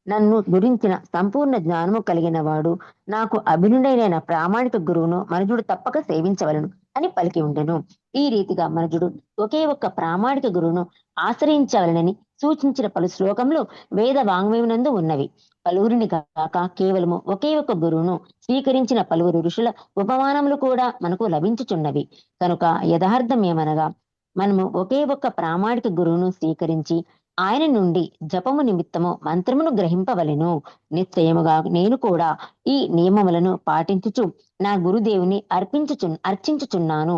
నన్ను గురించిన సంపూర్ణ జ్ఞానము కలిగిన వాడు నాకు అభినుడైన ప్రామాణిక గురువును మనుజుడు తప్పక సేవించవలను అని పలికి ఉండెను. ఈ రీతిగా మనుజుడు ఒకే ఒక్క ప్రామాణిక గురువును ఆశ్రయించవలనని సూచించిన పలు శ్లోకంలో వేద వాంగ్మయమునందు ఉన్నవి. పలువురిని కాక కేవలము ఒకే ఒక్క గురువును స్వీకరించిన పలువురు ఋషుల ఉపమానములు కూడా మనకు లభించుచున్నవి. కనుక యథార్థం ఏమనగా మనము ఒకే ఒక్క ప్రామాణిక గురువును స్వీకరించి ఆయన నుండి జపము నిమిత్తము మంత్రమును గ్రహింపవలెను. నిశ్చయముగా నేను కూడా ఈ నియమములను పాటించుచు నా గురుదేవుని అర్చించుచున్నాను.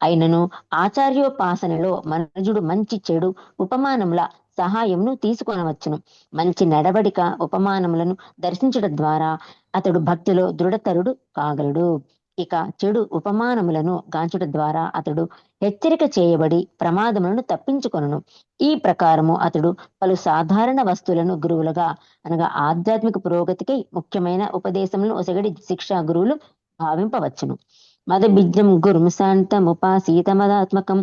అయినను ఆచార్యోపాసనలో మనుజుడు మంచి చెడు ఉపమానముల సహాయమును తీసుకొనవచ్చును. మంచి నడవడిక ఉపమానములను దర్శించడం ద్వారా అతడు భక్తిలో దృఢతరుడు కాగలడు. ఇక చెడు ఉపమానములను గాంచుట ద్వారా అతడు హెచ్చరిక చేయబడి ప్రమాదములను తప్పించుకొనును. ఈ ప్రకారము అతడు పలు సాధారణ వస్తువులను గురువులుగా అనగా ఆధ్యాత్మిక పురోగతికై ముఖ్యమైన ఉపదేశములను ఒసగడి శిక్షా గురువులు భావింపవచ్చును. మద బిజ్జం గురుం శాంతముపాసీతమదాత్మకం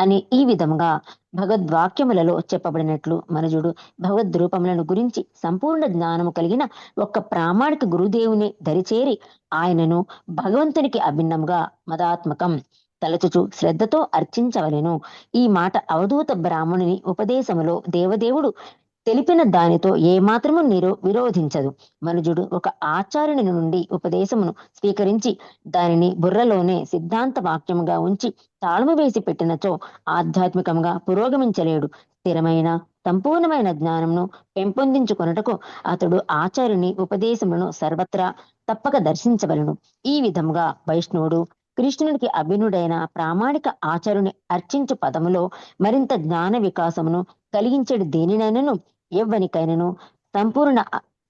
అని ఈ విధముగా భగవద్వాక్యములలో చెప్పబడినట్లు మనుజుడు భగవద్రూపములను గురించి సంపూర్ణ జ్ఞానము కలిగిన ఒక్క ప్రామాణిక గురుదేవుని దరిచేరి ఆయనను భగవంతునికి అభిన్నముగా మదాత్మకం తలచుచు శ్రద్ధతో అర్చించవలెను. ఈ మాట అవధూత బ్రాహ్మణుని ఉపదేశములో దేవదేవుడు తెలిపిన దానితో ఏమాత్రము విరోధించదు. మనుజుడు ఒక ఆచార్యుని నుండి ఉపదేశమును స్వీకరించి దానిని బుర్రలోనే సిద్ధాంత వాక్యముగా ఉంచి తాళము వేసి పెట్టినచో ఆధ్యాత్మికంగా పురోగమించలేడు. స్థిరమైన సంపూర్ణమైన జ్ఞానమును పెంపొందించుకొనుటకు అతడు ఆచార్యుని ఉపదేశములను సర్వత్రా తప్పక దర్శించవలను. ఈ విధముగా వైష్ణవుడు కృష్ణునికి అభినుడైన ప్రామాణిక ఆచార్యుని అర్చించు పదములో మరింత జ్ఞాన వికాసమును కలిగించడు. దేనినైనను ఎవ్వనికైనను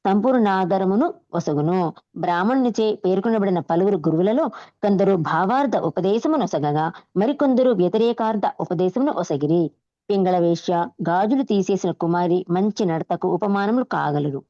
సంపూర్ణాధారమును ఒసగును. బ్రాహ్మణునిచే పేర్కొనబడిన పలువురు గురువులలో కొందరు భావార్థ ఉపదేశమునొసగగా మరికొందరు వ్యతిరేకార్థ ఉపదేశమును ఒసగిరి. పింగళ వేశ్య, గాజులు తీసేసిన కుమారి మంచి నడతకు ఉపమానములు కాగలరు.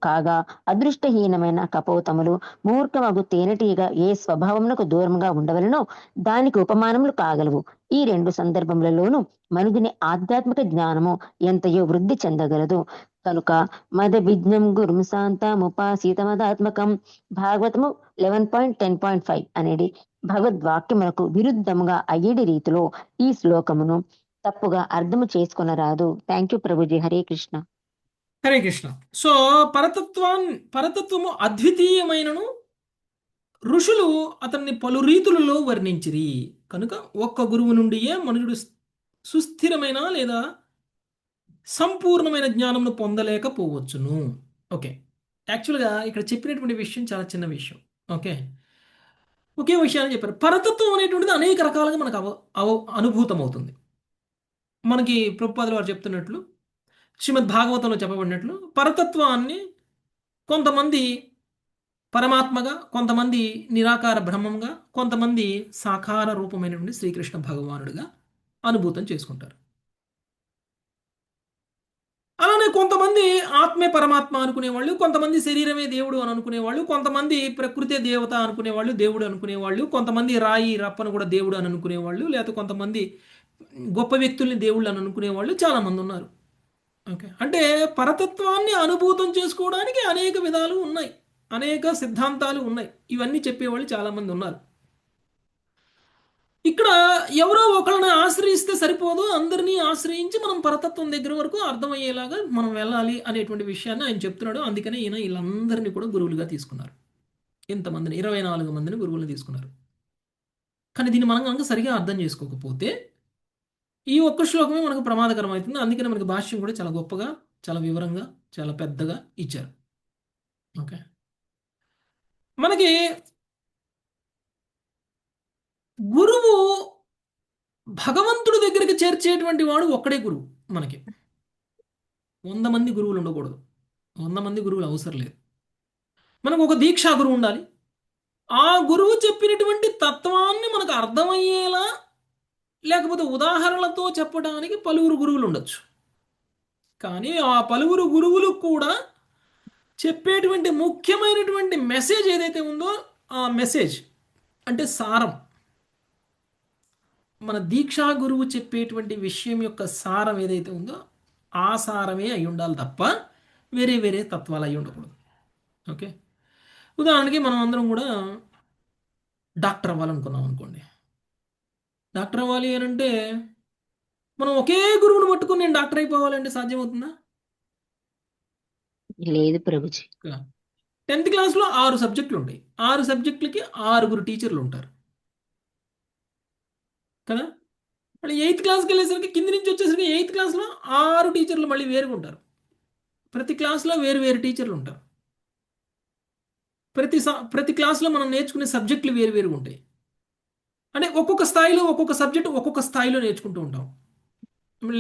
కాగా అదృష్టహీనమైన కపోతములు మూర్ఖమగు తేనెటీగ ఏ స్వభావమునకు దూరముగా ఉండవలనో దానికి ఉపమానములు కాగలవు. ఈ రెండు సందర్భములలోనూ మనుగుని ఆధ్యాత్మిక జ్ఞానము ఎంతయో వృద్ధి చెందగలదు. కనుక మద విజ్ఞం గురుం శాంతముపాసీతమదాత్మకం భాగవతము 11.10.5 అనేది భగవద్వాక్యములకు విరుద్ధముగా అయ్యేడి రీతిలో ఈ శ్లోకమును తప్పుగా అర్థము చేసుకొనరాదు. Thank you Prabhuji. Hare Krishna. Hare Krishna. So పరతత్వము అద్వితీయమైనను ఋషులు అతన్ని పలు రీతులలో వర్ణించిరి. కనుక ఒక్క గురువు నుండియే మనుషుడు సుస్థిరమైన లేదా సంపూర్ణమైన జ్ఞానమును పొందలేకపోవచ్చును. ఓకే, యాక్చువల్గా ఇక్కడ చెప్పినటువంటి విషయం చాలా చిన్న విషయం. ఓకే, ఒకే విషయాన్ని చెప్పారు. పరతత్వం అనేటువంటిది అనేక రకాలుగా మనకు అనుభూతం అవుతుంది. మనకి ప్రభుపాదుల వారు చెప్తున్నట్లు, శ్రీమద్ భాగవతంలో చెప్పబడినట్లు పరతత్వాన్ని కొంతమంది పరమాత్మగా, కొంతమంది నిరాకార బ్రహ్మంగా, కొంతమంది సాకార రూపమైనటువంటి శ్రీకృష్ణ భగవానుడిగా అనుభూతం చేసుకుంటారు. అలానే కొంతమంది ఆత్మే పరమాత్మ అనుకునేవాళ్ళు, కొంతమంది శరీరమే దేవుడు అని అనుకునేవాళ్ళు, కొంతమంది ప్రకృతే దేవత అనుకునేవాళ్ళు, దేవుడు అనుకునేవాళ్ళు, కొంతమంది రాయి రప్పను కూడా దేవుడు అని అనుకునేవాళ్ళు, లేకపోతే కొంతమంది గొప్ప వ్యక్తుల్ని దేవుళ్ళు అని అనుకునేవాళ్ళు చాలామంది ఉన్నారు. ఓకే, అంటే పరతత్వాన్ని అనుభూతం చేసుకోవడానికి అనేక విధాలు ఉన్నాయి, అనేక సిద్ధాంతాలు ఉన్నాయి. ఇవన్నీ చెప్పేవాళ్ళు చాలామంది ఉన్నారు. ఇక్కడ ఎవరో ఒకళ్ళని ఆశ్రయిస్తే సరిపోదు, అందరినీ ఆశ్రయించి మనం పరతత్వం దగ్గర వరకు అర్థమయ్యేలాగా మనం వెళ్ళాలి అనేటువంటి విషయాన్ని ఆయన చెప్తున్నాడు. అందుకనే ఈయన వీళ్ళందరినీ కూడా గురువులుగా తీసుకున్నారు. ఇంతమందిని 24 మందిని గురువులు తీసుకున్నారు. కానీ దీన్ని మనం కనుక సరిగా అర్థం చేసుకోకపోతే ఈ ఒక్క శ్లోకమే మనకు ప్రమాదకరం అవుతుంది. అందుకనే మనకి భాష్యం కూడా చాలా గొప్పగా, చాలా వివరంగా, చాలా పెద్దగా ఇచ్చారు. ఓకే, మనకి గురువు భగవంతుడి దగ్గరికి చేర్చేటువంటి వాడు ఒక్కడే గురువు. మనకి 100 మంది గురువులు ఉండకూడదు, 100 మంది గురువులు అవసరం లేదు. మనకు ఒక దీక్షా గురువు ఉండాలి. ఆ గురువు చెప్పినటువంటి తత్వాన్ని మనకు అర్థమయ్యేలా లేకపోతే ఉదాహరణలతో చెప్పడానికి పలువురు గురువులు ఉండొచ్చు. కానీ ఆ పలువురు గురువులు కూడా చెప్పేటువంటి ముఖ్యమైనటువంటి మెసేజ్ ఏదైతే ఉందో ఆ మెసేజ్ అంటే సారం, మన దీక్షా గురువు చెప్పేటువంటి విషయం యొక్క సారం ఏదైతే ఉందో ఆ సారమే అయి ఉండాలి తప్ప వేరే వేరే తత్వాలు అయి ఉండకూడదు. ఓకే, ఉదాహరణకి మనం అందరం కూడా డాక్టర్ అవ్వాలనుకున్నాం అనుకోండి. డాక్టర్ అవ్వాలి అని అంటే మనం ఒకే గురువుని పట్టుకుని నేను డాక్టర్ అయిపోవాలంటే సాధ్యమవుతుందా? లేదు ప్రభుజీ. 10th క్లాస్లో 6 సబ్జెక్టులు ఉంటాయి. 6 సబ్జెక్టులకి 6 టీచర్లు ఉంటారు కదా. మళ్ళీ 8th క్లాస్కి వెళ్ళేసరికి కింది నుంచి వచ్చేసరికి 8th క్లాస్లో 6 టీచర్లు మళ్ళీ వేరుగా ఉంటారు. ప్రతి క్లాస్లో వేరు వేరు టీచర్లు ఉంటారు. ప్రతి క్లాస్లో మనం నేర్చుకునే సబ్జెక్టులు వేరు వేరుగా ఉంటాయి. అంటే ఒక్కొక్క స్థాయిలో ఒక్కొక్క సబ్జెక్టు ఒక్కొక్క స్థాయిలో నేర్చుకుంటూ ఉంటాం.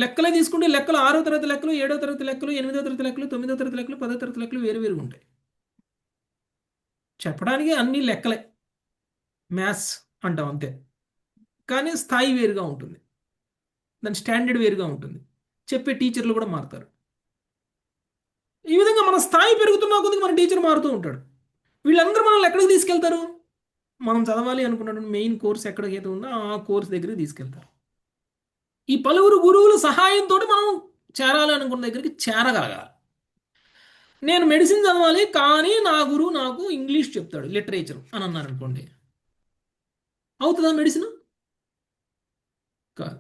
లెక్కలే తీసుకుంటే లెక్కలు 6వ తరగతి లెక్కలు, 7వ తరగతి లెక్కలు, 8వ తరగతి లెక్కలు, 9వ తరగతి లెక్కలు, 10వ తరగతి లెక్కలు వేరు వేరుగా ఉంటాయి. చెప్పడానికి అన్ని లెక్కలే, మ్యాథ్స్ అంటాం అంతే. కానీ స్థాయి వేరుగా ఉంటుంది, దాని స్టాండర్డ్ వేరుగా ఉంటుంది, చెప్పే టీచర్లు కూడా మారుతారు. ఈ విధంగా మన స్థాయి పెరుగుతున్న కొద్దిగా మన టీచర్ మారుతూ ఉంటాడు. వీళ్ళందరూ మనల్ని ఎక్కడికి తీసుకెళ్తారు? మనం చదవాలి అనుకున్నటువంటి మెయిన్ కోర్స్ ఎక్కడికైతే ఉందో ఆ కోర్స్ దగ్గరికి తీసుకెళ్తారు. ఈ పలువురు గురువుల సహాయంతో మనం చేరాలి అనుకున్న దగ్గరికి చేరగలగాలి. నేను మెడిసిన్ చదవాలి కానీ నా గురువు నాకు ఇంగ్లీష్ చెప్తాడు, లిటరేచర్ అని అన్నారు అనుకోండి, అవుతుందా మెడిసిన్? కాదు.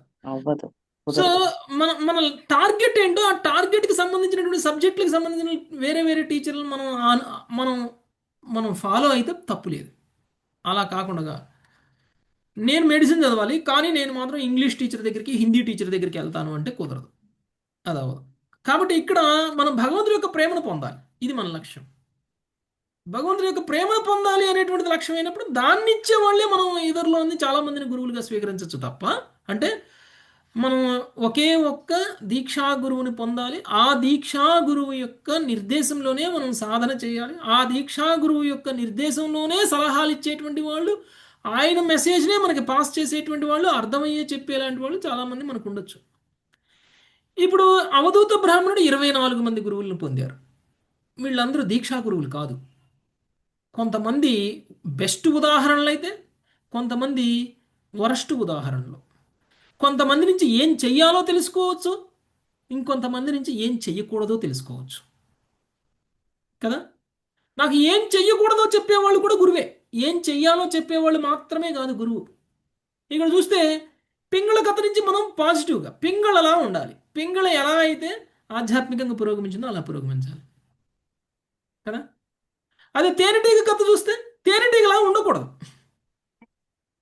సో మన టార్గెట్ ఏంటో ఆ టార్గెట్కి సంబంధించినటువంటి సబ్జెక్టులకు సంబంధించిన వేరే వేరే టీచర్లు మనం ఫాలో అయితే తప్పు లేదు. అలా కాకుండా నేను మెడిసిన్ చదవాలి కానీ నేను మాత్రం ఇంగ్లీష్ టీచర్ దగ్గరికి, హిందీ టీచర్ దగ్గరికి వెళ్తాను అంటే కుదరదు, అది అవ్వదు. కాబట్టి ఇక్కడ మనం భగవంతుడి యొక్క ప్రేమను పొందాలి, ఇది మన లక్ష్యం. భగవంతుడి యొక్క ప్రేమను పొందాలి అనేటువంటిది లక్ష్యం అయినప్పుడు దాన్ని ఇచ్చే వాళ్ళే మనం ఇతరులో చాలా మందిని గురువులుగా స్వీకరించవచ్చు తప్ప, అంటే మనం ఒకే ఒక్క దీక్షా గురువుని పొందాలి, ఆ దీక్షా గురువు యొక్క నిర్దేశంలోనే మనం సాధన చేయాలి, ఆ దీక్షా గురువు యొక్క నిర్దేశంలోనే సలహాలు ఇచ్చేటువంటి వాళ్ళు, ఆయన మెసేజ్నే మనకి పాస్ చేసేటువంటి వాళ్ళు, అర్థమయ్యే చెప్పేలాంటి వాళ్ళు చాలామంది మనకు ఉండొచ్చు. ఇప్పుడు అవధూత బ్రాహ్మణుడు 24 మంది గురువులను పొందారు. వీళ్ళందరూ దీక్షా గురువులు కాదు. కొంతమంది బెస్ట్ ఉదాహరణలు అయితే, కొంతమంది వరస్ట్ ఉదాహరణలు. కొంతమంది నుంచి ఏం చెయ్యాలో తెలుసుకోవచ్చు, ఇంకొంతమంది నుంచి ఏం చెయ్యకూడదో తెలుసుకోవచ్చు కదా. నాకు ఏం చెయ్యకూడదో చెప్పేవాళ్ళు కూడా గురువే, ఏం చెయ్యాలో చెప్పేవాళ్ళు మాత్రమే కాదు గురువు. ఇక్కడ చూస్తే పింగళ కథ నుంచి మనం పాజిటివ్గా పింగళలా ఉండాలి. పింగళ ఎలా అయితే ఆధ్యాత్మికంగా పురోగమించిందో అలా పురోగమించాలి కదా. అదే తేనెటీగ కథ చూస్తే తేనెటీగలా ఉండకూడదు.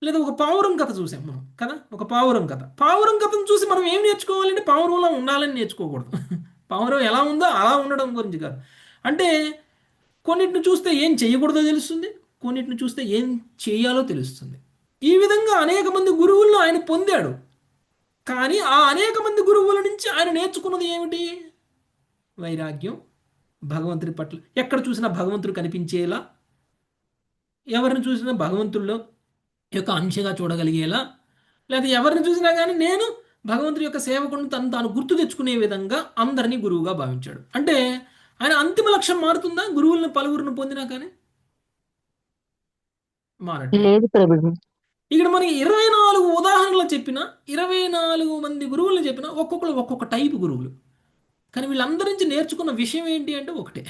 లేదా ఒక పావురం కథ చూసాం మనం కదా, ఒక పావురం కథను చూసి మనం ఏం నేర్చుకోవాలంటే పావురంలా ఉండాలని నేర్చుకోకూడదు. పావురం ఎలా ఉందో అలా ఉండడం గురించి కాదు. అంటే కొన్నిటిని చూస్తే ఏం చేయకూడదో తెలుస్తుంది, కొన్నిటిని చూస్తే ఏం చేయాలో తెలుస్తుంది. ఈ విధంగా అనేక మంది గురువులను ఆయన పొందాడు. కానీ ఆ అనేక మంది గురువుల నుంచి ఆయన నేర్చుకున్నది ఏమిటి? వైరాగ్యం, భగవంతుడి పట్ల ఎక్కడ చూసినా భగవంతుడు కనిపించేలా, ఎవరిని చూసినా భగవంతుల్లో యొక్క అంశగా చూడగలిగేలా, లేదా ఎవరిని చూసినా కానీ నేను భగవంతుడి యొక్క సేవకుడిని తాను గుర్తు తెచ్చుకునే విధంగా అందరినీ గురువుగా భావించాడు. అంటే ఆయన అంతిమ లక్ష్యం మారుతుందా గురువులను పలువురిని పొందినా కానీ? లేదు ప్రభుజీ. ఇక్కడ మనకి 24 ఉదాహరణలు చెప్పిన 24 మంది గురువులు చెప్పిన ఒక్కొక్కరు ఒక్కొక్క టైపు గురువులు. కానీ వీళ్ళందరి నుంచి నేర్చుకున్న విషయం ఏంటి అంటే ఒకటే,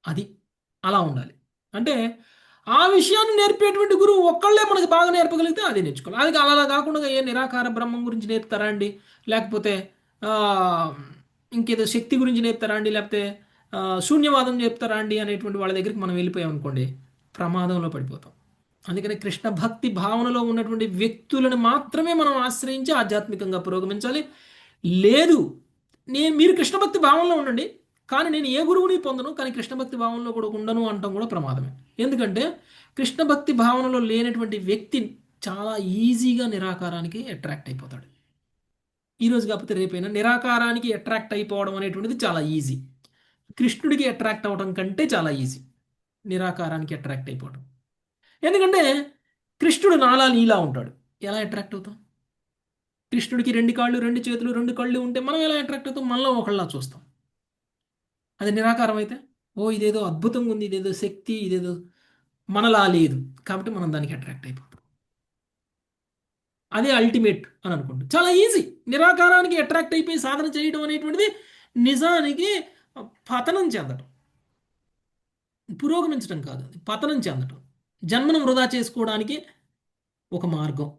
అది అలా ఉండాలి. అంటే ఆ విషయాన్ని నేర్పేటువంటి గురువు ఒక్కళ్ళే మనకి బాగా నేర్పగలిగితే అది నేర్చుకోవాలి. అది అలా కాకుండా ఏ నిరాకార బ్రహ్మం గురించి నేర్పుతారా అండి, లేకపోతే ఇంకేదో శక్తి గురించి నేర్పుతారా అండి, లేకపోతే శూన్యవాదం చెప్తారా అండి అనేటువంటి వాళ్ళ దగ్గరికి మనం వెళ్ళిపోయాం అనుకోండి, ప్రమాదంలో పడిపోతాం. అందుకని కృష్ణ భక్తి భావనలో ఉన్నటువంటి వ్యక్తులను మాత్రమే మనం ఆశ్రయించి ఆధ్యాత్మికంగా పురోగమించాలి. లేదు మీరు కృష్ణ భక్తి భావనలో ఉండండి కానీ నేను ఏ గురువుని పొందను కానీ కృష్ణ భక్తి భావనలో కూడా ఉండను అంటాం కూడా ప్రమాదమే. ఎందుకంటే కృష్ణ భక్తి భావనలో లేనటువంటి వ్యక్తి చాలా ఈజీగా నిరాకారానికి అట్రాక్ట్ అయిపోతాడు. ఈరోజు కాకపోతే రేపైనా నిరాకారానికి అట్రాక్ట్ అయిపోవడం అనేటువంటిది చాలా ఈజీ. కృష్ణుడికి అట్రాక్ట్ అవ్వడం కంటే చాలా ఈజీ నిరాకారానికి అట్రాక్ట్ అయిపోవడం. ఎందుకంటే కృష్ణుడు నాలా నీలా ఉంటాడు, ఎలా అట్రాక్ట్ అవుతాం? కృష్ణుడికి 2 కాళ్ళు 2 చేతులు 2 కళ్ళు ఉంటే మనం ఎలా అట్రాక్ట్ అవుతాం? మనలో ఒకళ్ళ చూస్తాం. అది నిరాకారం అయితే ఇదేదో అద్భుతంగా ఉంది, ఇదేదో శక్తి, ఇదేదో మనలా లేదు కాబట్టి మనం దానికి అట్రాక్ట్ అయిపోతాం. అదే అల్టిమేట్ అని అనుకుంటాం. చాలా ఈజీ. నిరాకారానికి అట్రాక్ట్ అయిపోయి సాధన చేయడం అనేటువంటిది నిజానికి పతనం చెందడం, పురోగమించడం కాదు, పతనం చెందడం, జన్మను వృధా చేసుకోవడానికి ఒక మార్గం.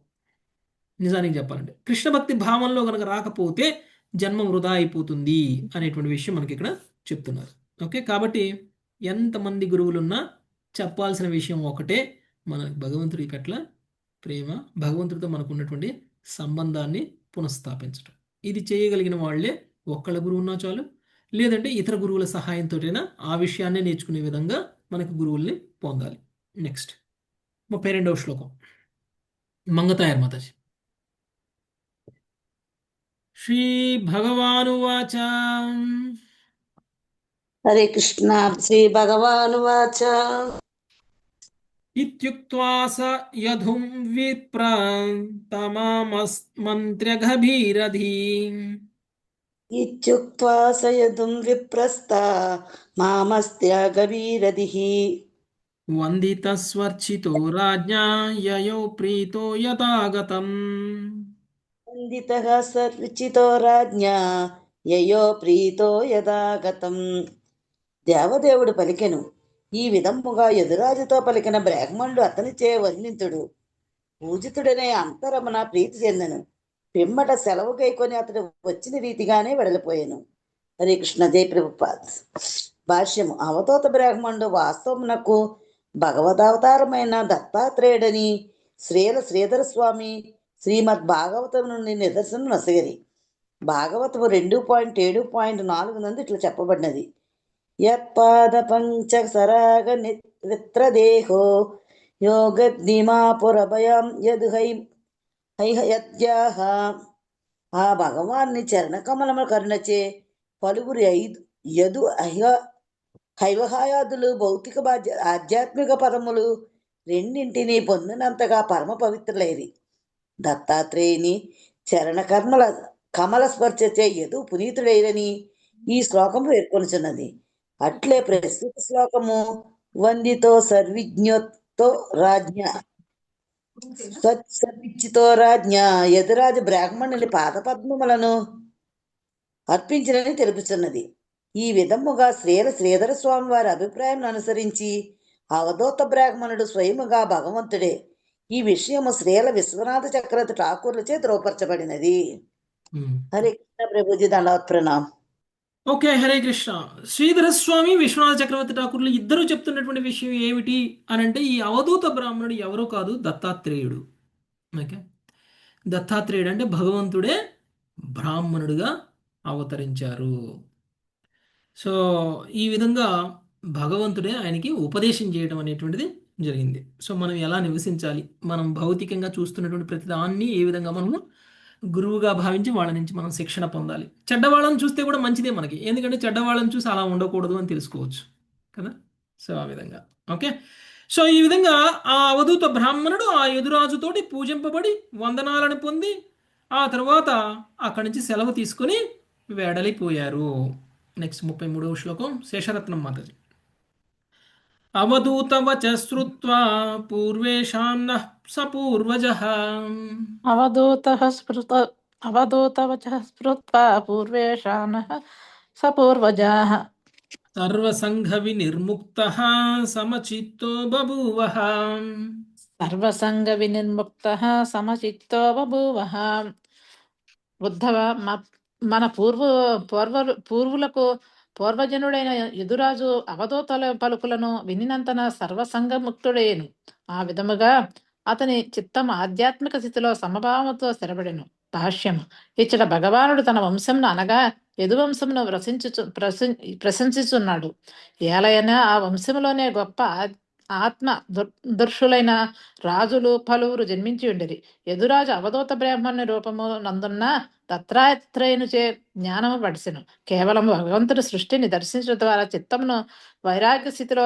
నిజానికి చెప్పాలంటే కృష్ణ భక్తి భావంలో కనుక రాకపోతే జన్మ వృధా అయిపోతుంది అనేటువంటి విషయం మనకి ఇక్కడ చెప్తున్నారు. ఓకే, కాబట్టి ఎంతమంది గురువులున్నా చెప్పాల్సిన విషయం ఒకటే, మన భగవంతుడి పట్ల ప్రేమ, భగవంతుడితో మనకు ఉన్నటువంటి సంబంధాన్ని పునఃస్థాపించడం. ఇది చేయగలిగిన వాళ్ళే ఒక్కళ్ళ గురువు ఉన్నా చాలు, లేదంటే ఇతర గురువుల సహాయంతోటైనా ఆ విషయాన్ని నేర్చుకునే విధంగా మనకు గురువుల్ని పొందాలి. నెక్స్ట్ 32వ శ్లోకం మంగతాయర్ మాతాజీ. శ్రీ భగవానువాచ హరే కృష్ణ. శ్రీ భగవానువాచ ఇత్యుక్త్వా స యధుం విప్ర తమామస్మంత్ర్యగభీరధీ ఇత్యుక్త్వా సయదుం విప్రస్థ మామస్త్యగవీరధిః వందితస్వర్చితో రాజ్ఞా యయౌ ప్రీతో యథాగతం. వందితః సర్చితో రాజ్ఞా యయో ప్రీతో యథాగతం. దేవదేవుడు పలికెను. ఈ విధముగా యదురాజుతో పలికిన బ్రాహ్మణుడు అతనిచే వర్ణితుడు. పూజితుడనే అంతరమున ప్రీతి చెందెను. పిమ్మట సెలవు కైకొని అతడు వచ్చిన రీతిగానే వెడలిపోయాను. హరే కృష్ణ. జై ప్రభుపాద్. భాష్యము. అవధూత బ్రాహ్మణుడు వాస్తవమునకు భగవదవతారమైన దత్తాత్రేయుడని శ్రీధర స్వామి శ్రీమద్ భాగవతం నుండి నిదర్శనం నొసగిరి. భాగవతము 2.7.4 నందు ఇట్లా చెప్పబడినది. యత్పాద పంచ సరాగ విత్రదేహో యోగద్దిమాపురభయం యద్హైహయద్యాహ. ఆ భగవాన్ని చరణకమలముల కరుణచే పలువురి యదు హైవహాయాదులు భౌతిక ఆధ్యాత్మిక పదములు రెండింటినీ పొందినంతగా పరమ పవిత్రులైరి. దత్తాత్రేయుని చరణ కమల స్పర్శచే యదు పునీతుడైరని ఈ శ్లోకము పేర్కొనుచున్నది. అట్లే ప్రస్తుత శ్లోకము వందితో సర్విజ్ఞతో రాజ్ఞ సర్విచ్చితో రాజ్ఞ యదురాజు బ్రాహ్మణుని పాదపద్మములను అర్పించినని తెలుపుచున్నది. ఈ విధముగా శ్రీధర స్వామి వారి అభిప్రాయం అనుసరించి అవధూత బ్రాహ్మణుడు స్వయముగా భగవంతుడే. ఈ విషయము శ్రీల విశ్వనాథ చక్రవర్తి ఠాకూర్లచే ధృవపరచబడినది. హరే కృష్ణ. ప్రభుజీ దండవత్ ప్రణామ్. ఓకే, హరే కృష్ణ. శ్రీధర స్వామి విశ్వనాథ చక్రవర్తి ఠాకూర్లు ఇద్దరు చెప్తున్నటువంటి విషయం ఏమిటి అని అంటే, ఈ అవధూత బ్రాహ్మణుడు ఎవరో కాదు, దత్తాత్రేయుడు. ఓకే, దత్తాత్రేయుడు అంటే భగవంతుడే బ్రాహ్మణుడుగా అవతరించారు. సో ఈ విధంగా భగవంతుడే ఆయనకి ఉపదేశం చేయడం అనేటువంటిది జరిగింది. సో మనం ఎలా నివసించాలి, మనం భౌతికంగా చూస్తున్నటువంటి ప్రతి దాన్ని ఏ విధంగా మనము గురువుగా భావించి వాళ్ళ నుంచి మనం శిక్షణ పొందాలి. చెడ్డవాళ్ళని చూస్తే కూడా మంచిదే మనకి, ఎందుకంటే చెడ్డవాళ్ళని చూసి అలా ఉండకూడదు అని తెలుసుకోవచ్చు కదా. సో ఆ విధంగా ఓకే. సో ఈ విధంగా ఆ అవధూత బ్రాహ్మణుడు ఆ యదురాజుతోటి పూజింపబడి వందనాలను పొంది ఆ తర్వాత అక్కడి నుంచి సెలవు తీసుకుని వెడలిపోయారు. నెక్స్ట్ 33వ శ్లోకం శేషరత్నం మాతాజీ. అవధూతవచ శ్రుత్వా పూర్వేషాం నః సపూర్వజః అవధూతవచః స్మృత్వా పూర్వేషాం నః సపూర్వజాః సర్వసంఘ వినిర్ముక్తః సమచిత్తో బభూవః. సర్వసంగ వినిర్ముక్తః సమచిత్తో బభూవః. ఉద్ధవ, మన పూర్వులకు పూర్వజనుడైన యదురాజు అవధూతల పలుకులను వినినంతన సర్వసంగముక్తుడేను. ఆ విధముగా అతని చిత్తం ఆధ్యాత్మిక స్థితిలో సమభావంతో స్థిరపడెను. భాష్యము. ఇచ్చట భగవానుడు తన వంశంను అనగా యదువంశమును ప్రశంసిస్తున్నాడు. ఏలైనా ఆ వంశములోనే గొప్ప ఆత్మ దుర్షులైన రాజులు పలువురు జన్మించి ఉండేది. యదురాజు అవధూత బ్రాహ్మణుని రూపము నందున్న దత్తాత్రేయునిచే జ్ఞానము పడిసెను. కేవలం భగవంతుడి సృష్టిని దర్శించడం ద్వారా చిత్తమును వైరాగ్య స్థితిలో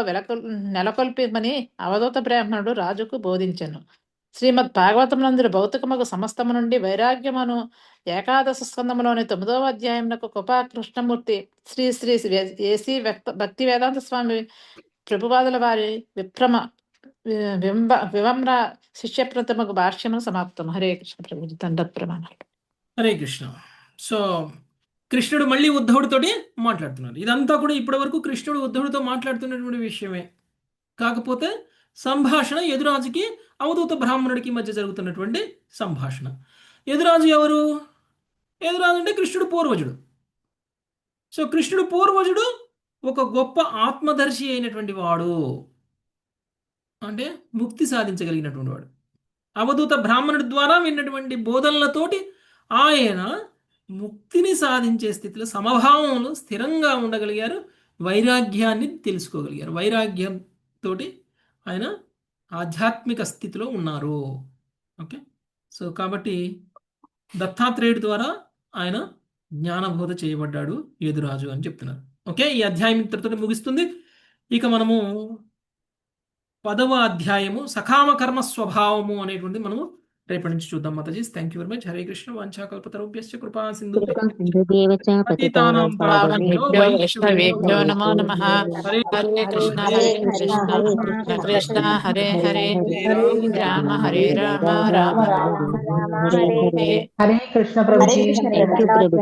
నెలకొల్పిమని అవధూత బ్రాహ్మణుడు రాజుకు బోధించెను. శ్రీమద్ భాగవతం నందు భౌతికముకు సమస్తము నుండి వైరాగ్యమును ఏకాదశ స్కందములోని 9వ అధ్యాయమునకు కృపా కృష్ణమూర్తి శ్రీ శ్రీ ఏసీ భక్తి వేదాంత స్వామి ప్రభుపాదుల వారి వివమ్ర శిష్య ప్రథమకు భాష్యము సమాప్తం. హరే కృష్ణ ప్రభుజీ. దండత్ ప్రమాణాలు. హరే కృష్ణ. సో కృష్ణుడు మళ్ళీ ఉద్ధవుడితోటి మాట్లాడుతున్నారు. ఇదంతా కూడా ఇప్పటి వరకు కృష్ణుడు ఉద్ధవుడితో మాట్లాడుతున్నటువంటి విషయమే. కాకపోతే సంభాషణ యదురాజుకి అవధూత బ్రాహ్మణుడికి మధ్య జరుగుతున్నటువంటి సంభాషణ. యదురాజు ఎవరు? యదురాజు అంటే కృష్ణుడు పూర్వజుడు. సో కృష్ణుడు పూర్వజుడు ఒక గొప్ప ఆత్మదర్శి అయినటువంటి వాడు, అంటే ముక్తి సాధించగలిగినటువంటి వాడు. అవధూత బ్రాహ్మణుడి ద్వారా విన్నటువంటి బోధనలతోటి ఆయన ముక్తిని సాధించే స్థితిలో సమభావంలో స్థిరంగా ఉండగలిగారు, వైరాగ్యాన్ని తెలుసుకోగలిగారు. వైరాగ్యంతో ఆయన ఆధ్యాత్మిక స్థితిలో ఉన్నారు. ఓకే. సో కాబట్టి దత్తాత్రేయుడి ద్వారా ఆయన జ్ఞానబోధ చేయబడ్డాడు యదురాజు అని చెప్తున్నారు. ఓకే, ఈ అధ్యాయం ఇంతటితో ముగిస్తుంది. ఇక మనము 10వ అధ్యాయము సకామ కర్మ స్వభావము అనేటువంటి మనము రేపటి నుంచి చూద్దాం. మాతాజీ, thank you very much. Hare Krishna. వాంఛాకల్పతరుభ్యశ్చ కృపా సింధు వైష్ణవేభ్యో నమో నమః. హరే కృష్ణ హరే కృష్ణ కృష్ణ కృష్ణ హరే హరే, రామ హరే రామ రామ రామ హరే హరే. హరే కృష్ణ ప్రభుజీ. Thank you Prabhuji.